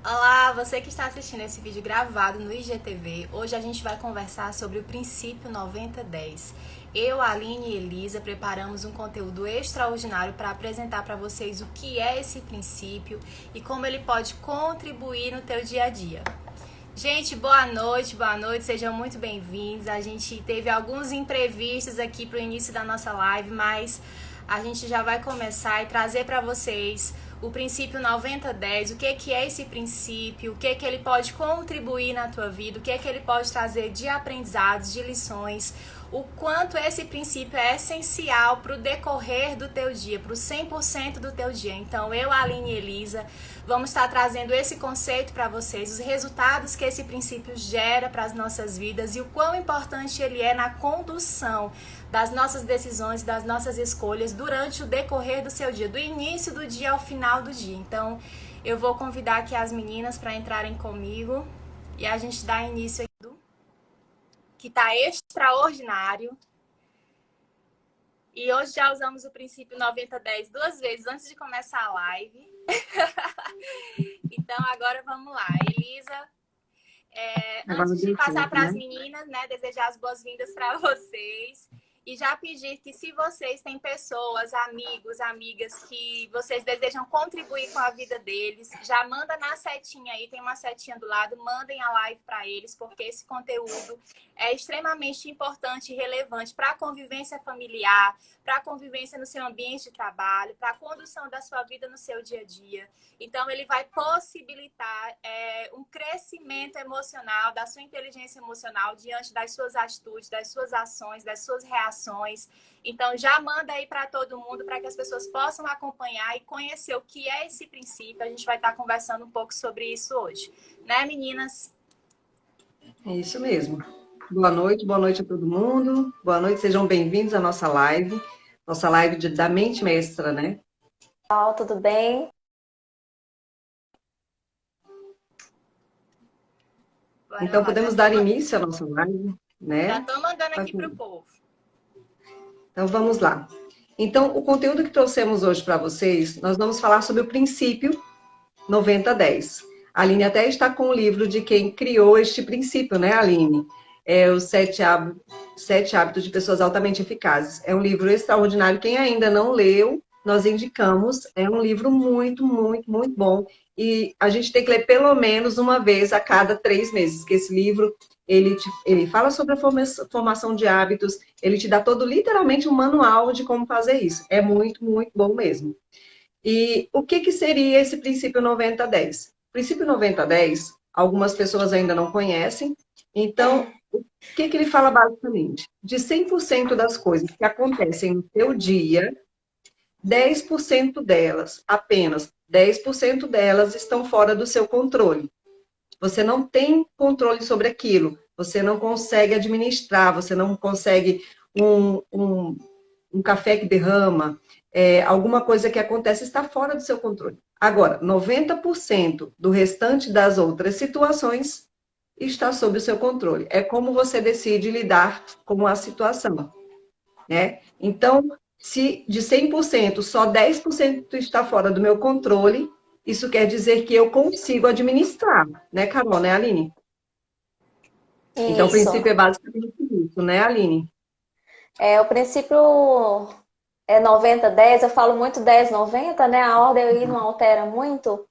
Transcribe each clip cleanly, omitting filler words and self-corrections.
Olá, você que está assistindo esse vídeo gravado no IGTV. Hoje a gente vai conversar sobre o princípio 90-10. Eu, Aline e Elisa preparamos um conteúdo extraordinário para apresentar para vocês o que é esse princípio e como ele pode contribuir no teu dia a dia. Gente, boa noite, sejam muito bem-vindos. A gente teve alguns imprevistos aqui para o início da nossa live, mas a gente já vai começar e trazer para vocês o princípio 90-10, o que é esse princípio, o que ele pode contribuir na tua vida, o que ele pode trazer de aprendizados, de lições, o quanto esse princípio é essencial para o decorrer do teu dia, para o 100% do teu dia. Então, eu, Aline e Elisa, vamos estar trazendo esse conceito para vocês, os resultados que esse princípio gera para as nossas vidas e o quão importante ele é na condução das nossas decisões, das nossas escolhas durante o decorrer do seu dia, do início do dia ao final do dia. Então, eu vou convidar aqui as meninas para entrarem comigo e a gente dá início aqui, que está extraordinário. E hoje já usamos o princípio 90-10 duas vezes antes de começar a live. Então, agora vamos lá. Elisa, antes de passar para as meninas, né, desejar as boas-vindas para vocês. E já pedir que se vocês têm pessoas, amigos, amigas que vocês desejam contribuir com a vida deles, já manda na setinha aí, tem uma setinha do lado, mandem a live para eles, porque esse conteúdo é extremamente importante e relevante para a convivência familiar, para a convivência no seu ambiente de trabalho, para a condução da sua vida no seu dia a dia. Então, ele vai possibilitar um crescimento emocional, da sua inteligência emocional diante das suas atitudes, das suas ações, das suas reações. Então, já manda aí para todo mundo, para que as pessoas possam acompanhar e conhecer o que é esse princípio. A gente vai estar conversando um pouco sobre isso hoje. Né, meninas? É isso mesmo. Boa noite a todo mundo. Boa noite, sejam bem-vindos à nossa live da Mente Mestra, né? Pessoal, tudo bem? Então, podemos dar início à nossa live, né? Já estou mandando aqui para o povo. Então, vamos lá. Então, o conteúdo que trouxemos hoje para vocês, nós vamos falar sobre o princípio 90-10. A Aline até está com o livro de quem criou este princípio, né, Aline? É os 7 hábitos de pessoas altamente eficazes. É um livro extraordinário. Quem ainda não leu, nós indicamos. É um livro muito, muito, muito bom. E a gente tem que ler pelo menos uma vez a cada 3 meses, que esse livro, ele fala sobre a formação de hábitos, ele te dá literalmente um manual de como fazer isso. É muito, muito bom mesmo. E o que seria esse princípio 90-10? O princípio 90-10, algumas pessoas ainda não conhecem. Então, o que ele fala basicamente? De 100% das coisas que acontecem no seu dia, 10% delas, apenas 10% delas estão fora do seu controle. Você não tem controle sobre aquilo, você não consegue administrar, você não consegue um café que derrama, alguma coisa que acontece está fora do seu controle. Agora, 90% do restante das outras situações está sob o seu controle. É como você decide lidar com a situação, né? Então, se de 100% só 10% está fora do meu controle, isso quer dizer que eu consigo administrar, né, Carol, né, Aline? Então, o princípio é basicamente isso, né, Aline? O princípio é 90-10, eu falo muito 10-90, né? A ordem aí não altera muito.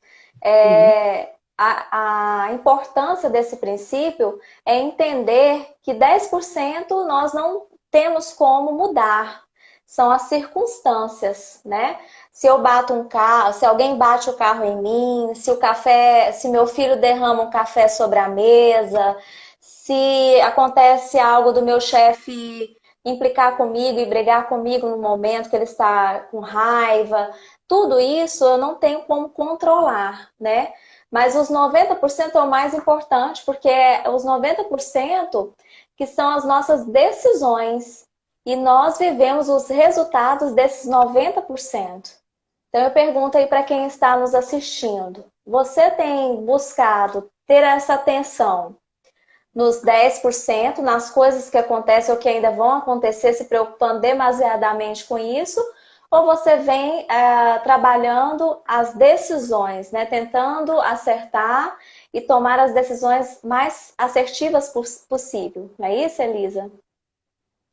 A importância desse princípio é entender que 10% nós não temos como mudar. São as circunstâncias, né? Se eu bato um carro, se alguém bate o carro em mim, se meu filho derrama um café sobre a mesa, se acontece algo do meu chefe implicar comigo e brigar comigo no momento que ele está com raiva, tudo isso eu não tenho como controlar, né? Mas os 90% é o mais importante, porque é os 90% que são as nossas decisões e nós vivemos os resultados desses 90%. Então eu pergunto aí para quem está nos assistindo, você tem buscado ter essa atenção nos 10%, nas coisas que acontecem ou que ainda vão acontecer, se preocupando demasiadamente com isso, ou você vem trabalhando as decisões, né? Tentando acertar e tomar as decisões mais assertivas possível. Não é isso, Elisa?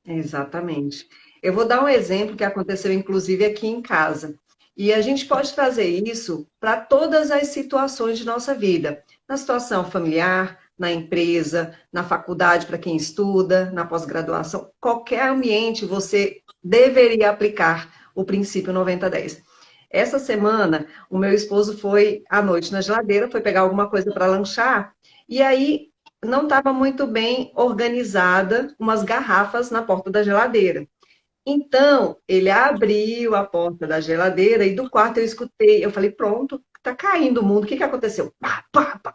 Exatamente. Eu vou dar um exemplo que aconteceu, inclusive, aqui em casa. E a gente pode trazer isso para todas as situações de nossa vida. Na situação familiar, na empresa, na faculdade, para quem estuda, na pós-graduação, qualquer ambiente você deveria aplicar o princípio 90-10. Essa semana, o meu esposo foi à noite na geladeira, foi pegar alguma coisa para lanchar, e aí não estava muito bem organizada umas garrafas na porta da geladeira. Então, ele abriu a porta da geladeira e do quarto eu escutei. Eu falei, pronto, tá caindo o mundo. O que que aconteceu? Pá, pá, pá,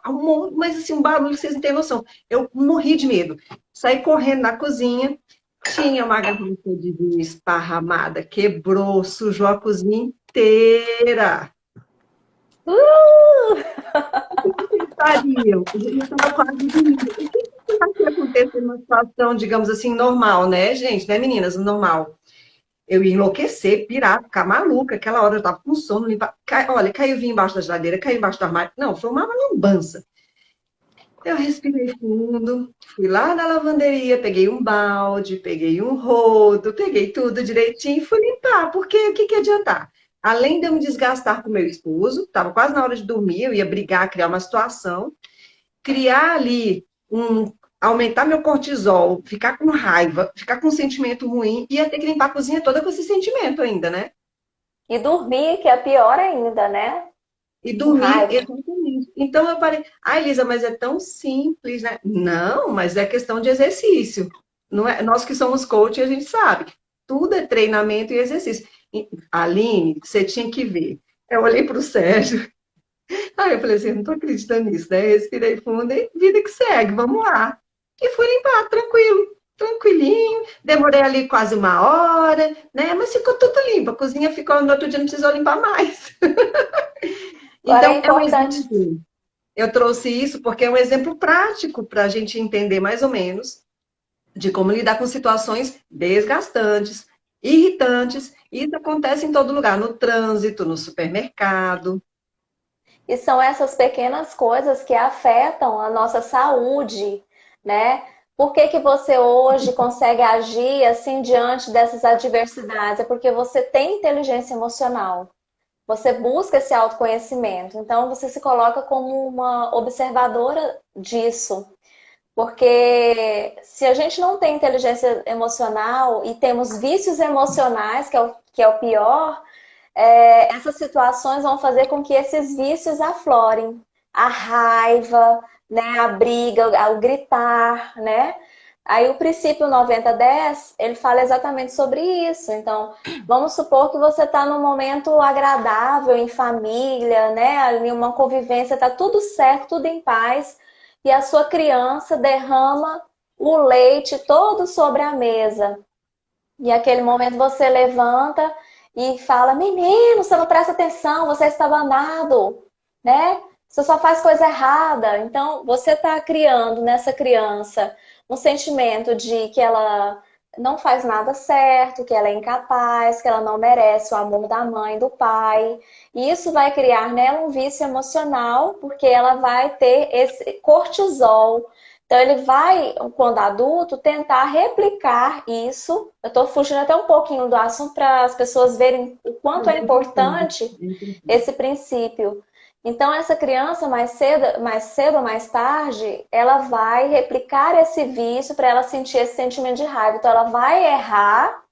mas assim, um barulho que vocês não têm noção. Eu morri de medo. Saí correndo na cozinha, tinha uma garrafa de vinho esparramada, quebrou, sujou a cozinha inteira. Fariam. Eu estava quase dormindo. O que acontecer numa situação, digamos assim, normal, né, gente? Né, meninas? Normal. Eu ia enlouquecer, pirar, ficar maluca. Aquela hora eu tava com sono, olha, caiu vinho embaixo da geladeira, caiu embaixo do armário. Não, foi uma lambança. Eu respirei fundo, fui lá na lavanderia, peguei um balde, peguei um rodo, peguei tudo direitinho e fui limpar, porque o que que ia adiantar? Além de eu me desgastar com meu esposo, estava quase na hora de dormir, eu ia brigar, criar uma situação, criar ali aumentar meu cortisol, ficar com raiva, ficar com um sentimento ruim, ia ter que limpar a cozinha toda com esse sentimento ainda, né? E dormir, que é pior ainda, né? E Com dormir, raiva. exatamente. Então eu falei, Elisa, mas é tão simples, né? Não, mas é questão de exercício. Não é, nós que somos coach, a gente sabe que tudo é treinamento e exercício. Aline, você tinha que ver. Eu olhei para o Sérgio, aí eu falei assim, não tô acreditando nisso, né? Respirei fundo e vida que segue, vamos lá. E fui limpar, tranquilo, tranquilinho. Demorei ali quase uma hora, né? Mas ficou tudo limpo. A cozinha ficou, no outro dia não precisou limpar mais. Agora é Então, é um importante. exemplo. Eu trouxe isso porque é um exemplo prático para a gente entender mais ou menos de como lidar com situações desgastantes, irritantes. Isso acontece em todo lugar, no trânsito, no supermercado. E são essas pequenas coisas que afetam a nossa saúde, né? Por que que você hoje consegue agir assim diante dessas adversidades? É porque você tem inteligência emocional. Você busca esse autoconhecimento. Então você se coloca como uma observadora disso. Porque se a gente não tem inteligência emocional e temos vícios emocionais, que é o pior, essas situações vão fazer com que esses vícios aflorem. A raiva, né, a briga, o gritar, né? Aí o princípio 90-10, ele fala exatamente sobre isso. Então, vamos supor que você está num momento agradável, em família, né? Ali uma convivência, tá tudo certo, tudo em paz, e a sua criança derrama o leite todo sobre a mesa. E aquele momento você levanta e fala: menino, você não presta atenção, você está danado, né? Você só faz coisa errada. Então, você está criando nessa criança um sentimento de que ela não faz nada certo, que ela é incapaz, que ela não merece o amor da mãe, do pai. E isso vai criar nela um vício emocional, porque ela vai ter esse cortisol. Então, ele vai, quando adulto, tentar replicar isso. Eu estou fugindo até um pouquinho do assunto para as pessoas verem o quanto é importante esse princípio. Então, essa criança, mais cedo ou mais tarde, ela vai replicar esse vício para ela sentir esse sentimento de raiva. Então, ela vai errar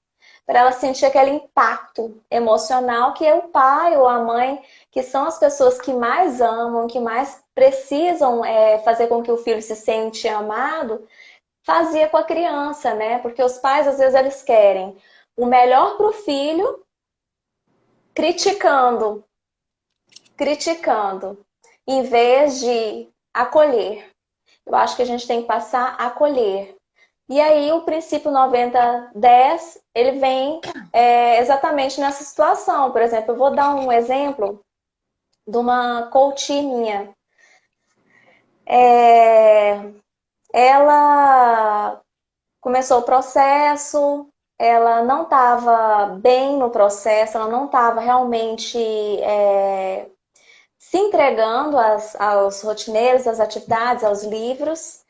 para ela sentir aquele impacto emocional que é o pai ou a mãe, que são as pessoas que mais amam, que mais precisam fazer com que o filho se sente amado, fazia com a criança, né? Porque os pais, às vezes, eles querem o melhor para o filho, criticando, criticando, em vez de acolher. Eu acho que a gente tem que passar a acolher. E aí o princípio 90-10, ele vem exatamente nessa situação. Por exemplo, eu vou dar um exemplo de uma coach minha. Ela começou o processo, ela não estava bem no processo, ela não estava realmente se entregando aos rotineiros, às atividades, aos livros,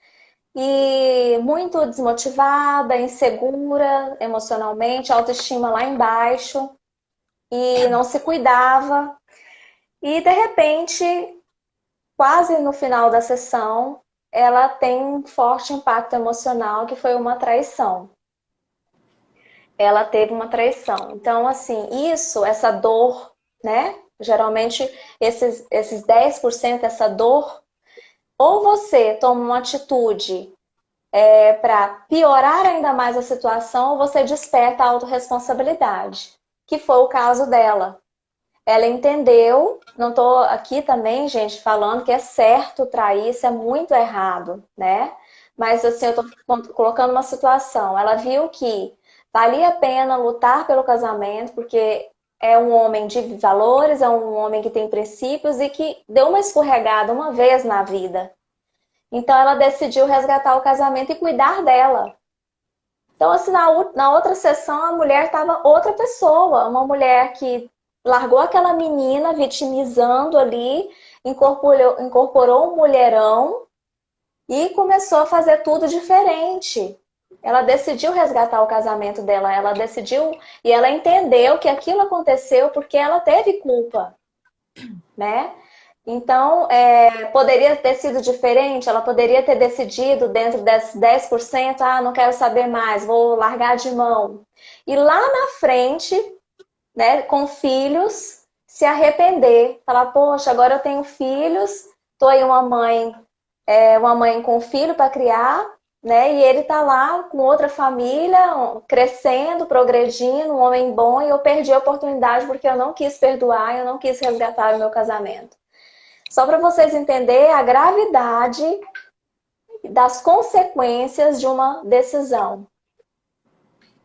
e muito desmotivada, insegura emocionalmente, autoestima lá embaixo, e não se cuidava. E de repente, quase no final da sessão, ela tem um forte impacto emocional que foi uma traição. Ela teve uma traição. Então, assim, essa dor, né? Geralmente, esses 10%, essa dor, ou você toma uma atitude para piorar ainda mais a situação, ou você desperta a autorresponsabilidade, que foi o caso dela. Ela entendeu, não estou aqui também, gente, falando que é certo trair, isso é muito errado, né? Mas assim, eu estou colocando uma situação. Ela viu que valia a pena lutar pelo casamento, porque é um homem de valores, é um homem que tem princípios e que deu uma escorregada uma vez na vida. Então ela decidiu resgatar o casamento e cuidar dela. Então, assim, na outra sessão, a mulher estava outra pessoa, uma mulher que largou aquela menina vitimizando ali, incorporou um mulherão e começou a fazer tudo diferente. Ela decidiu resgatar o casamento dela, ela decidiu e ela entendeu que aquilo aconteceu porque ela teve culpa, né? Então, poderia ter sido diferente, ela poderia ter decidido dentro desses 10%, não quero saber mais, vou largar de mão. E lá na frente, né, com filhos, se arrepender, falar, poxa, agora eu tenho filhos, tô aí uma mãe com filho para criar, né, e ele tá lá com outra família, crescendo, progredindo, um homem bom, e eu perdi a oportunidade porque eu não quis perdoar, eu não quis resgatar o meu casamento. Só para vocês entenderem a gravidade das consequências de uma decisão.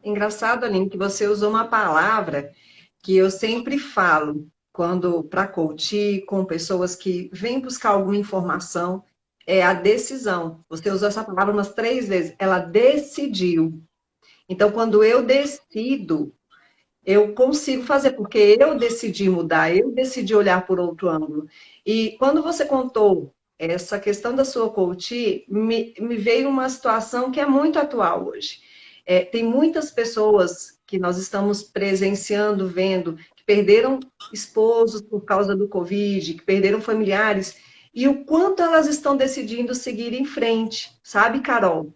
Engraçado, Aline, que você usou uma palavra que eu sempre falo quando para coaching com pessoas que vêm buscar alguma informação, é a decisão. Você usou essa palavra umas 3 vezes. Ela decidiu. Então, quando eu decido, eu consigo fazer, porque eu decidi mudar, eu decidi olhar por outro ângulo. E quando você contou essa questão da sua coach, me veio uma situação que é muito atual hoje. Tem muitas pessoas que nós estamos presenciando, vendo, que perderam esposos por causa do Covid, que perderam familiares, e o quanto elas estão decidindo seguir em frente, sabe, Carol?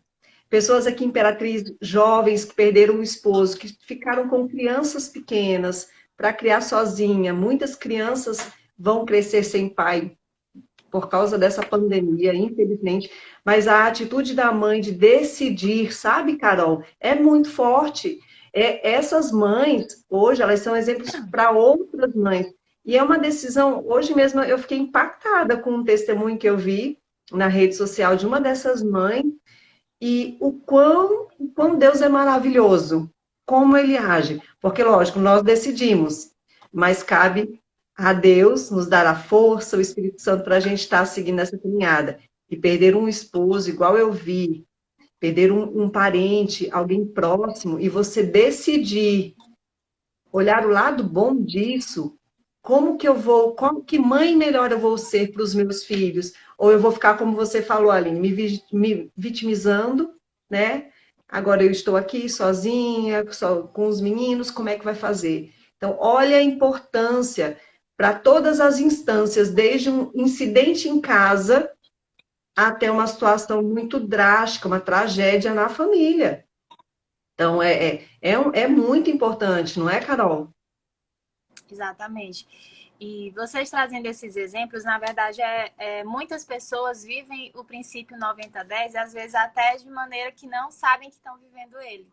Pessoas aqui em Imperatriz, jovens que perderam o esposo, que ficaram com crianças pequenas para criar sozinha. Muitas crianças vão crescer sem pai por causa dessa pandemia, infelizmente. Mas a atitude da mãe de decidir, sabe, Carol, é muito forte. Essas mães, hoje, elas são exemplos para outras mães. E é uma decisão, hoje mesmo eu fiquei impactada com um testemunho que eu vi na rede social de uma dessas mães e o quão Deus é maravilhoso, como ele age. Porque, lógico, nós decidimos, mas cabe a Deus nos dar a força, o Espírito Santo, para a gente estar seguindo essa caminhada. E perder um esposo, igual eu vi, perder um parente, alguém próximo, e você decidir olhar o lado bom disso, como que eu vou, que mãe melhor eu vou ser para os meus filhos? Ou eu vou ficar, como você falou, Aline, me vitimizando, né? Agora eu estou aqui sozinha, só com os meninos, como é que vai fazer? Então, olha a importância para todas as instâncias, desde um incidente em casa até uma situação muito drástica, uma tragédia na família. Então, é muito importante, não é, Carol? Exatamente. E vocês trazendo esses exemplos, na verdade, muitas pessoas vivem o princípio 90-10, às vezes até de maneira que não sabem que estão vivendo ele.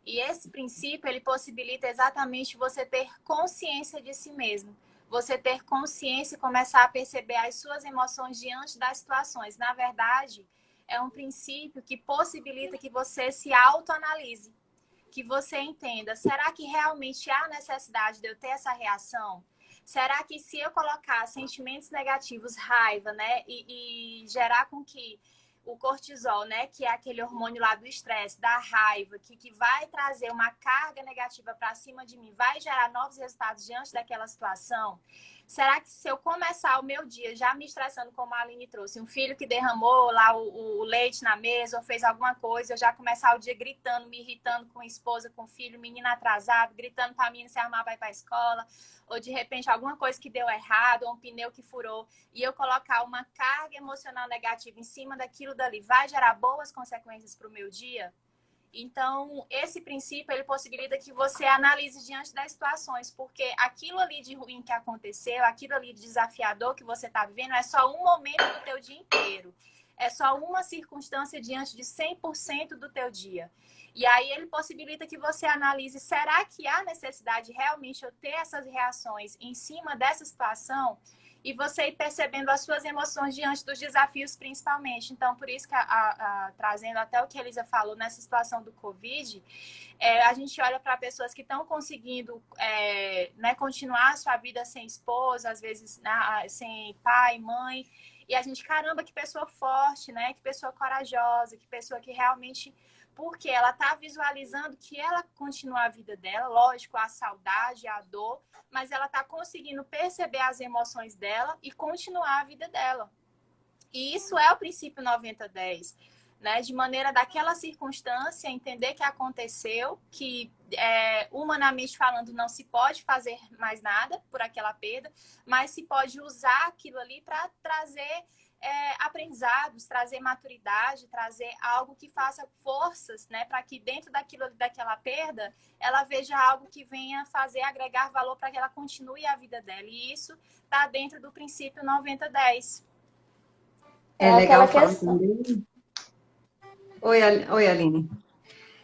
E esse princípio, ele possibilita exatamente você ter consciência de si mesmo. Você ter consciência e começar a perceber as suas emoções diante das situações. Na verdade, é um princípio que possibilita que você se autoanalise. Que você entenda, será que realmente há necessidade de eu ter essa reação? Será que se eu colocar sentimentos negativos, raiva, né, e gerar com que o cortisol, né, que é aquele hormônio lá do estresse, da raiva, que vai trazer uma carga negativa para cima de mim, vai gerar novos resultados diante daquela situação? Será que se eu começar o meu dia já me estressando, como a Aline trouxe, um filho que derramou lá o leite na mesa ou fez alguma coisa, eu já começar o dia gritando, me irritando com a esposa, com o filho, menino atrasado, gritando para a menina se arrumar para ir para a escola, ou de repente alguma coisa que deu errado, ou um pneu que furou, e eu colocar uma carga emocional negativa em cima daquilo dali, vai gerar boas consequências para o meu dia? Então, esse princípio, ele possibilita que você analise diante das situações, porque aquilo ali de ruim que aconteceu, aquilo ali de desafiador que você está vivendo, é só um momento do teu dia inteiro. É só uma circunstância diante de 100% do teu dia. E aí ele possibilita que você analise, será que há necessidade realmente eu ter essas reações em cima dessa situação? E você ir percebendo as suas emoções diante dos desafios, principalmente. Então, por isso que, trazendo até o que a Elisa falou nessa situação do Covid, a gente olha para pessoas que estão conseguindo né, continuar a sua vida sem esposa, às vezes sem pai, mãe, e a gente, caramba, que pessoa forte, né? Que pessoa corajosa, que pessoa que realmente... Porque ela está visualizando que ela continua a vida dela, lógico, a saudade, a dor, mas ela está conseguindo perceber as emoções dela e continuar a vida dela. E isso é o princípio 90-10, né? De maneira daquela circunstância, entender que aconteceu, que humanamente falando não se pode fazer mais nada por aquela perda, mas se pode usar aquilo ali para trazer aprendizados, trazer maturidade, trazer algo que faça forças, né, para que dentro daquela perda ela veja algo que venha fazer agregar valor para que ela continue a vida dela. E isso está dentro do princípio 90-10. É legal falar também. Oi, Aline.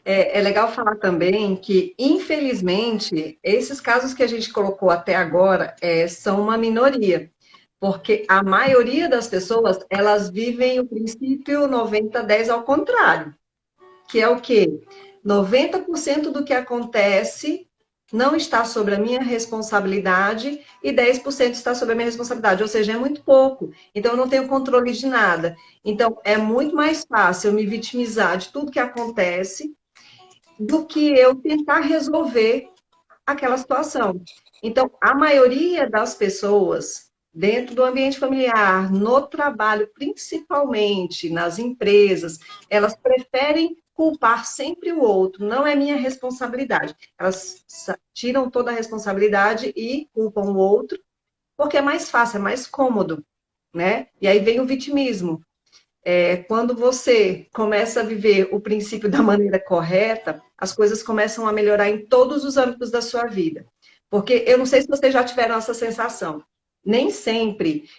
É legal falar também que, infelizmente, esses casos que a gente colocou até agora são uma minoria. Porque a maioria das pessoas, elas vivem o princípio 90-10 ao contrário, que é o quê? 90% do que acontece não está sobre a minha responsabilidade e 10% está sobre a minha responsabilidade, ou seja, é muito pouco. Então, eu não tenho controle de nada. Então, é muito mais fácil eu me vitimizar de tudo que acontece do que eu tentar resolver aquela situação. Então, a maioria das pessoas, dentro do ambiente familiar, no trabalho, principalmente nas empresas, elas preferem culpar sempre o outro, não é minha responsabilidade. Elas tiram toda a responsabilidade e culpam o outro, porque é mais fácil, é mais cômodo, né? E aí vem o vitimismo. Quando você começa a viver o princípio da maneira correta, as coisas começam a melhorar em todos os âmbitos da sua vida. Porque eu não sei se vocês já tiveram essa sensação. Nem sempre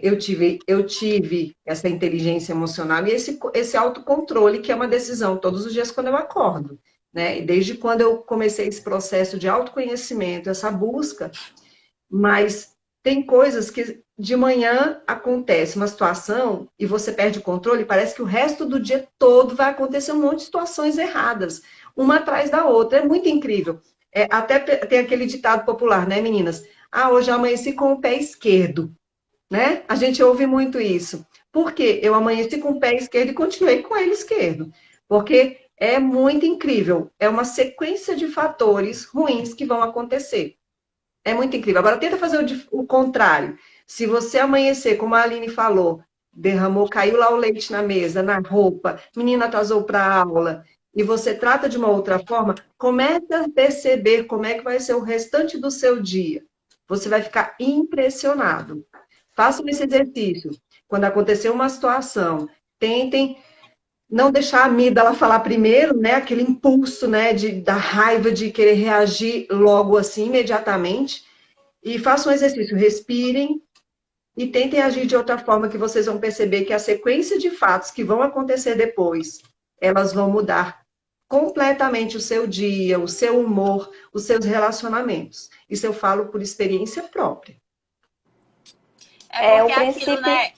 eu tive essa inteligência emocional e esse autocontrole, que é uma decisão todos os dias quando eu acordo. Né? E desde quando eu comecei esse processo de autoconhecimento, essa busca, mas tem coisas que de manhã acontece uma situação e você perde o controle, parece que o resto do dia todo vai acontecer um monte de situações erradas, uma atrás da outra. É muito incrível. Até tem aquele ditado popular, né, meninas? Ah, hoje eu amanheci com o pé esquerdo, né? A gente ouve muito isso. Por quê? Eu amanheci com o pé esquerdo e continuei com ele esquerdo. Porque é muito incrível. É uma sequência de fatores ruins que vão acontecer. É muito incrível. Agora, tenta fazer o contrário. Se você amanhecer, como a Aline falou, derramou, caiu lá o leite na mesa, na roupa, menina atrasou para a aula, e você trata de uma outra forma, comece a perceber como é que vai ser o restante do seu dia. Você vai ficar impressionado. Façam esse exercício. Quando acontecer uma situação, tentem não deixar a amígdala falar primeiro, né? Aquele impulso, né? Da raiva, de querer reagir logo assim, imediatamente. E façam um exercício, respirem e tentem agir de outra forma, que vocês vão perceber que a sequência de fatos que vão acontecer depois, elas vão mudar completamente o seu dia, o seu humor, os seus relacionamentos. Isso eu falo por experiência própria. Porque aquilo, né,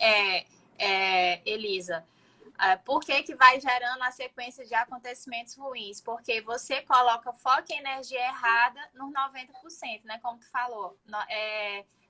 Elisa? Por que vai gerando a sequência de acontecimentos ruins? Porque você coloca foco e energia errada nos 90%, né? Como tu falou.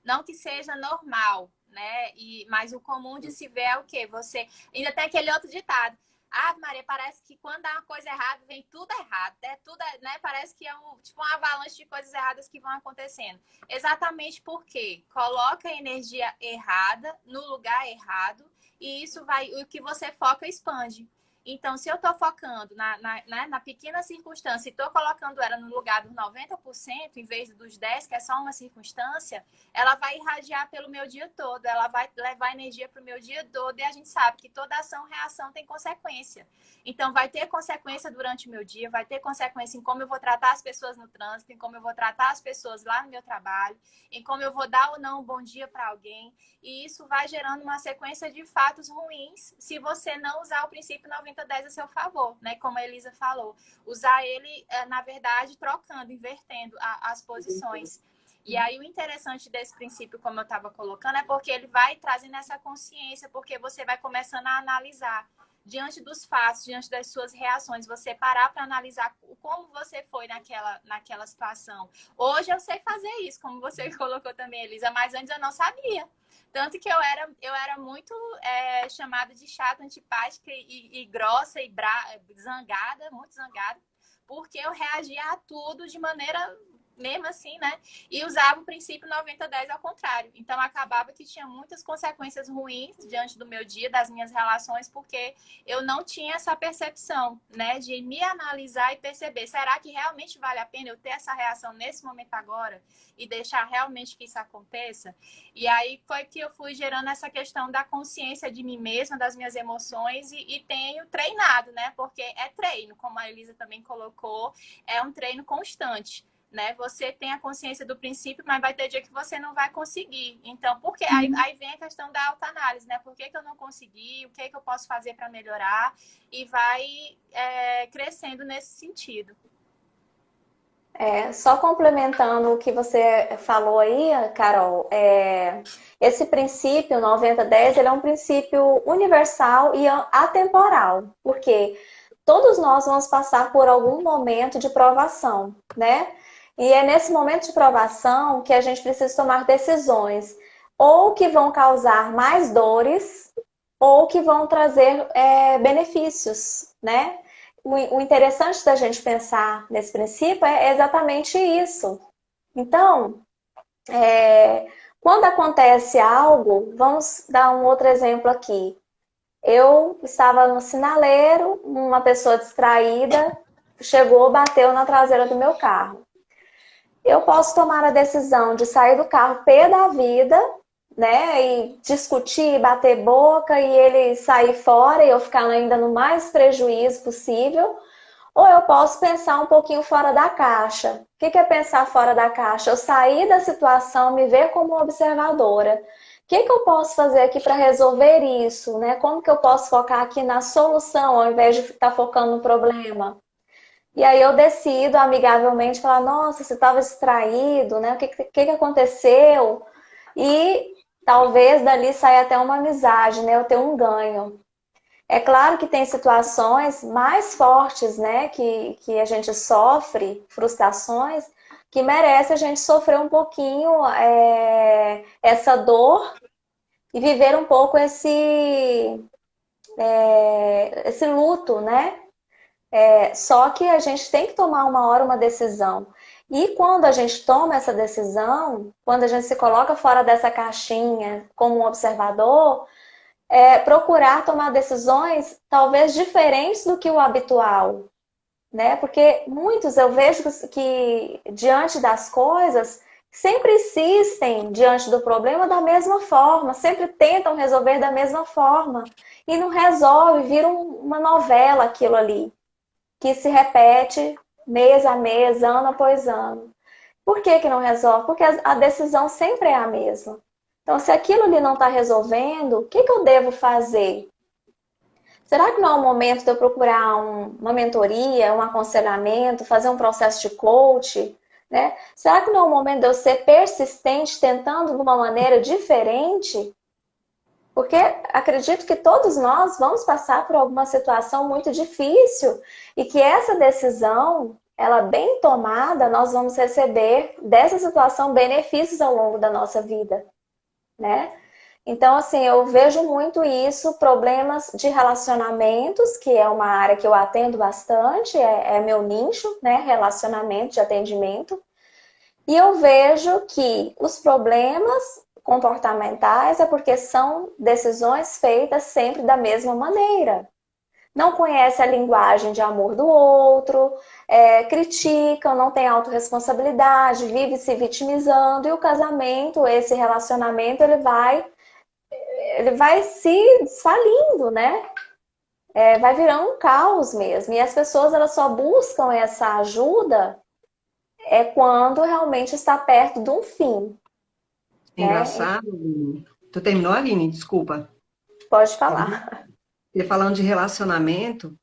Não que seja normal, né? Mas o comum de se ver é o quê? Você ainda tem aquele outro ditado. Ah, Maria, parece que quando dá uma coisa errada, vem tudo errado. É tudo, né? Parece que é tipo uma avalanche de coisas erradas que vão acontecendo. Exatamente porque coloca a energia errada no lugar errado e isso vai, o que você foca expande. Então, se eu estou focando na pequena circunstância e estou colocando ela no lugar dos 90%, em vez dos 10%, que é só uma circunstância, ela vai irradiar pelo meu dia todo, ela vai levar energia para o meu dia todo, e a gente sabe que toda ação, reação tem consequência. Então, vai ter consequência durante o meu dia, vai ter consequência em como eu vou tratar as pessoas no trânsito, em como eu vou tratar as pessoas lá no meu trabalho, em como eu vou dar ou não um bom dia para alguém, e isso vai gerando uma sequência de fatos ruins se você não usar o princípio 90-10 a seu favor, né? Como a Elisa falou. Usar ele, na verdade, trocando, invertendo as posições. E aí o interessante desse princípio, como eu estava colocando, é porque ele vai trazendo essa consciência, porque você vai começando a analisar diante dos fatos, diante das suas reações, você parar para analisar como você foi naquela situação. Hoje eu sei fazer isso, como você colocou também, Elisa, mas antes eu não sabia. Tanto que eu era muito chamada de chata, antipática e grossa e zangada, muito zangada, porque eu reagia a tudo de maneira mesmo assim, né? E usava o princípio 90-10 ao contrário. Então, acabava que tinha muitas consequências ruins diante do meu dia, das minhas relações, porque eu não tinha essa percepção, né? De me analisar e perceber, será que realmente vale a pena eu ter essa reação nesse momento agora e deixar realmente que isso aconteça? E aí foi que eu fui gerando essa questão da consciência de mim mesma, das minhas emoções e tenho treinado, né? Porque é treino, como a Elisa também colocou, é um treino constante. Né? Você tem a consciência do princípio, mas vai ter dia que você não vai conseguir. Então, por quê? Aí vem a questão da autoanálise, né? Por que eu não consegui? O que eu posso fazer para melhorar? E vai crescendo nesse sentido. Só complementando o que você falou aí, Carol, esse princípio 90-10, ele é um princípio universal e atemporal, porque todos nós vamos passar por algum momento de provação, né? E é nesse momento de provação que a gente precisa tomar decisões, ou que vão causar mais dores, ou que vão trazer benefícios, né? O interessante da gente pensar nesse princípio é exatamente isso. Então, quando acontece algo, vamos dar um outro exemplo aqui. Eu estava no sinaleiro, uma pessoa distraída chegou, bateu na traseira do meu carro. Eu posso tomar a decisão de sair do carro pé da vida, né, e discutir, bater boca e ele sair fora e eu ficar ainda no mais prejuízo possível, ou eu posso pensar um pouquinho fora da caixa. O que é pensar fora da caixa? Eu sair da situação, me ver como observadora. O que eu posso fazer aqui para resolver isso, né? Como que eu posso focar aqui na solução ao invés de estar focando no problema? E aí eu decido amigavelmente falar, nossa, você estava distraído, né? O que aconteceu? E talvez dali saia até uma amizade, né? Eu ter um ganho. É claro que tem situações mais fortes, né? Que a gente sofre, frustrações, que merece a gente sofrer um pouquinho essa dor e viver um pouco esse luto, né? Só que a gente tem que tomar uma hora uma decisão. E quando a gente toma essa decisão, quando a gente se coloca fora dessa caixinha como um observador, procurar tomar decisões talvez diferentes do que o habitual, né? Porque muitos eu vejo que diante das coisas sempre insistem diante do problema da mesma forma, sempre tentam resolver da mesma forma e não resolve, vira uma novela aquilo ali, que se repete mês a mês, ano após ano. Por que não resolve? Porque a decisão sempre é a mesma. Então, se aquilo ali não está resolvendo, o que eu devo fazer? Será que não é o momento de eu procurar uma mentoria, um aconselhamento, fazer um processo de coach? Né? Será que não é o momento de eu ser persistente, tentando de uma maneira diferente? Porque acredito que todos nós vamos passar por alguma situação muito difícil e que essa decisão, ela bem tomada, nós vamos receber dessa situação benefícios ao longo da nossa vida, né? Então, assim, eu vejo muito isso, problemas de relacionamentos, que é uma área que eu atendo bastante, é meu nicho, né? Relacionamento de atendimento. E eu vejo que os problemas comportamentais é porque são decisões feitas sempre da mesma maneira. Não conhece a linguagem de amor do outro, criticam, não tem autorresponsabilidade, vive se vitimizando, e o casamento, esse relacionamento, ele vai se desfalindo, né? Vai virando um caos mesmo. E as pessoas elas só buscam essa ajuda quando realmente está perto de um fim, né? Engraçado, Aline. Tu terminou, Aline? Desculpa. Pode Terminou? falar. E falando de relacionamento,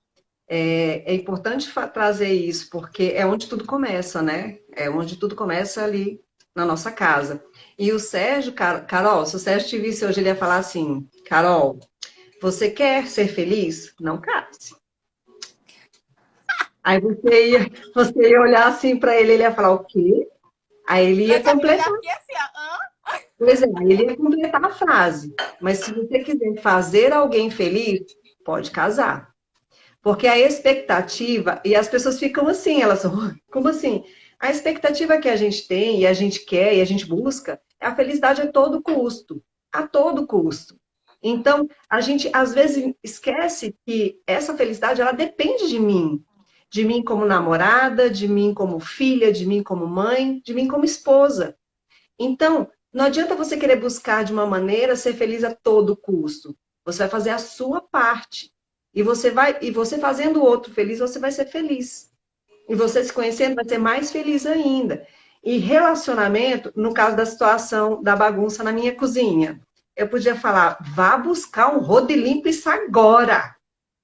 é importante trazer isso, porque é onde tudo começa, né? É onde tudo começa ali na nossa casa. E o Sérgio, Carol, se o Sérgio te visse hoje, ele ia falar assim: Carol, você quer ser feliz? Não case. Aí você ia olhar assim para ele, ele ia falar o quê? Aí ele ia Eu completar. já fiquei assim, ó. Pois é, aí ele ia completar a frase. Mas se você quiser fazer alguém feliz, pode casar. Porque a expectativa, e as pessoas ficam assim, elas são, como assim? A expectativa que a gente tem, e a gente quer, e a gente busca, é a felicidade a todo custo. A todo custo. Então, a gente às vezes esquece que essa felicidade, ela depende de mim. De mim como namorada, de mim como filha, de mim como mãe, de mim como esposa. Então, não adianta você querer buscar de uma maneira ser feliz a todo custo. Você vai fazer a sua parte. E você fazendo o outro feliz, você vai ser feliz. E você se conhecendo vai ser mais feliz ainda. E relacionamento, no caso da situação da bagunça na minha cozinha, eu podia falar, vá buscar um rodo limpo isso agora.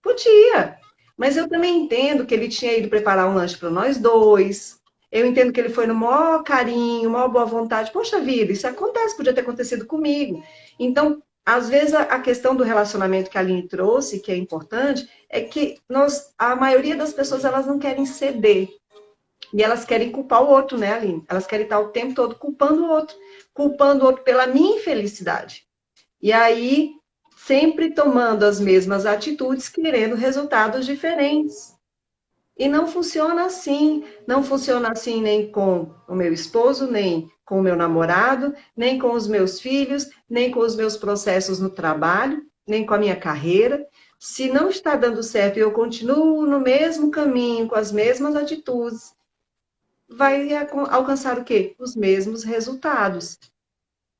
Podia. Mas eu também entendo que ele tinha ido preparar um lanche para nós dois. Eu entendo que ele foi no maior carinho, maior boa vontade. Poxa vida, isso acontece, podia ter acontecido comigo. Então, às vezes, a questão do relacionamento que a Aline trouxe, que é importante, é que a maioria das pessoas, elas não querem ceder. E elas querem culpar o outro, né, Aline? Elas querem estar o tempo todo culpando o outro pela minha infelicidade. E aí, sempre tomando as mesmas atitudes, querendo resultados diferentes. E não funciona assim. Não funciona assim nem com o meu esposo, nem com o meu namorado, nem com os meus filhos, nem com os meus processos no trabalho, nem com a minha carreira. Se não está dando certo e eu continuo no mesmo caminho, com as mesmas atitudes, vai alcançar o quê? Os mesmos resultados.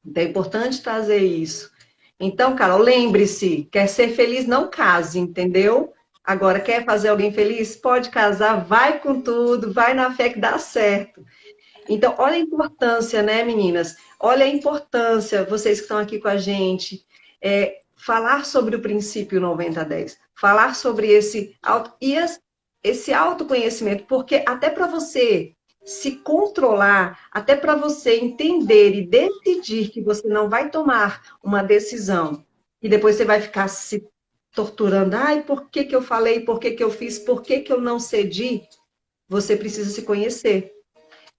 Então é importante trazer isso. Então, Carol, lembre-se, quer ser feliz, não case, entendeu? Agora, quer fazer alguém feliz? Pode casar, vai com tudo, vai na fé que dá certo. Então, olha a importância, né, meninas? Olha a importância, vocês que estão aqui com a gente, falar sobre o princípio 90-10, falar sobre esse autoconhecimento, porque até para você se controlar, até para você entender e decidir que você não vai tomar uma decisão e depois você vai ficar se torturando, ai, por que que eu falei, por que que eu fiz, por que que eu não cedi? Você precisa se conhecer.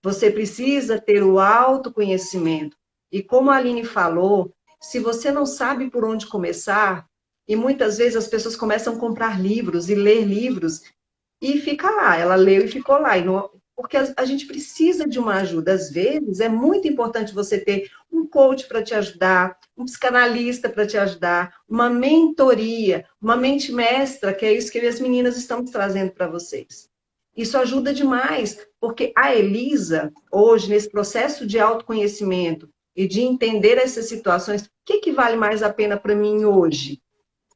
Você precisa ter o autoconhecimento. E como a Aline falou, se você não sabe por onde começar, e muitas vezes as pessoas começam a comprar livros e ler livros, e fica lá, ela leu e ficou lá. Porque a gente precisa de uma ajuda. Às vezes é muito importante você ter um coach para te ajudar, um psicanalista para te ajudar, uma mentoria, uma mente mestra, que é isso que as meninas estamos trazendo para vocês. Isso ajuda demais, porque a Elisa, hoje, nesse processo de autoconhecimento e de entender essas situações, o que vale mais a pena para mim hoje?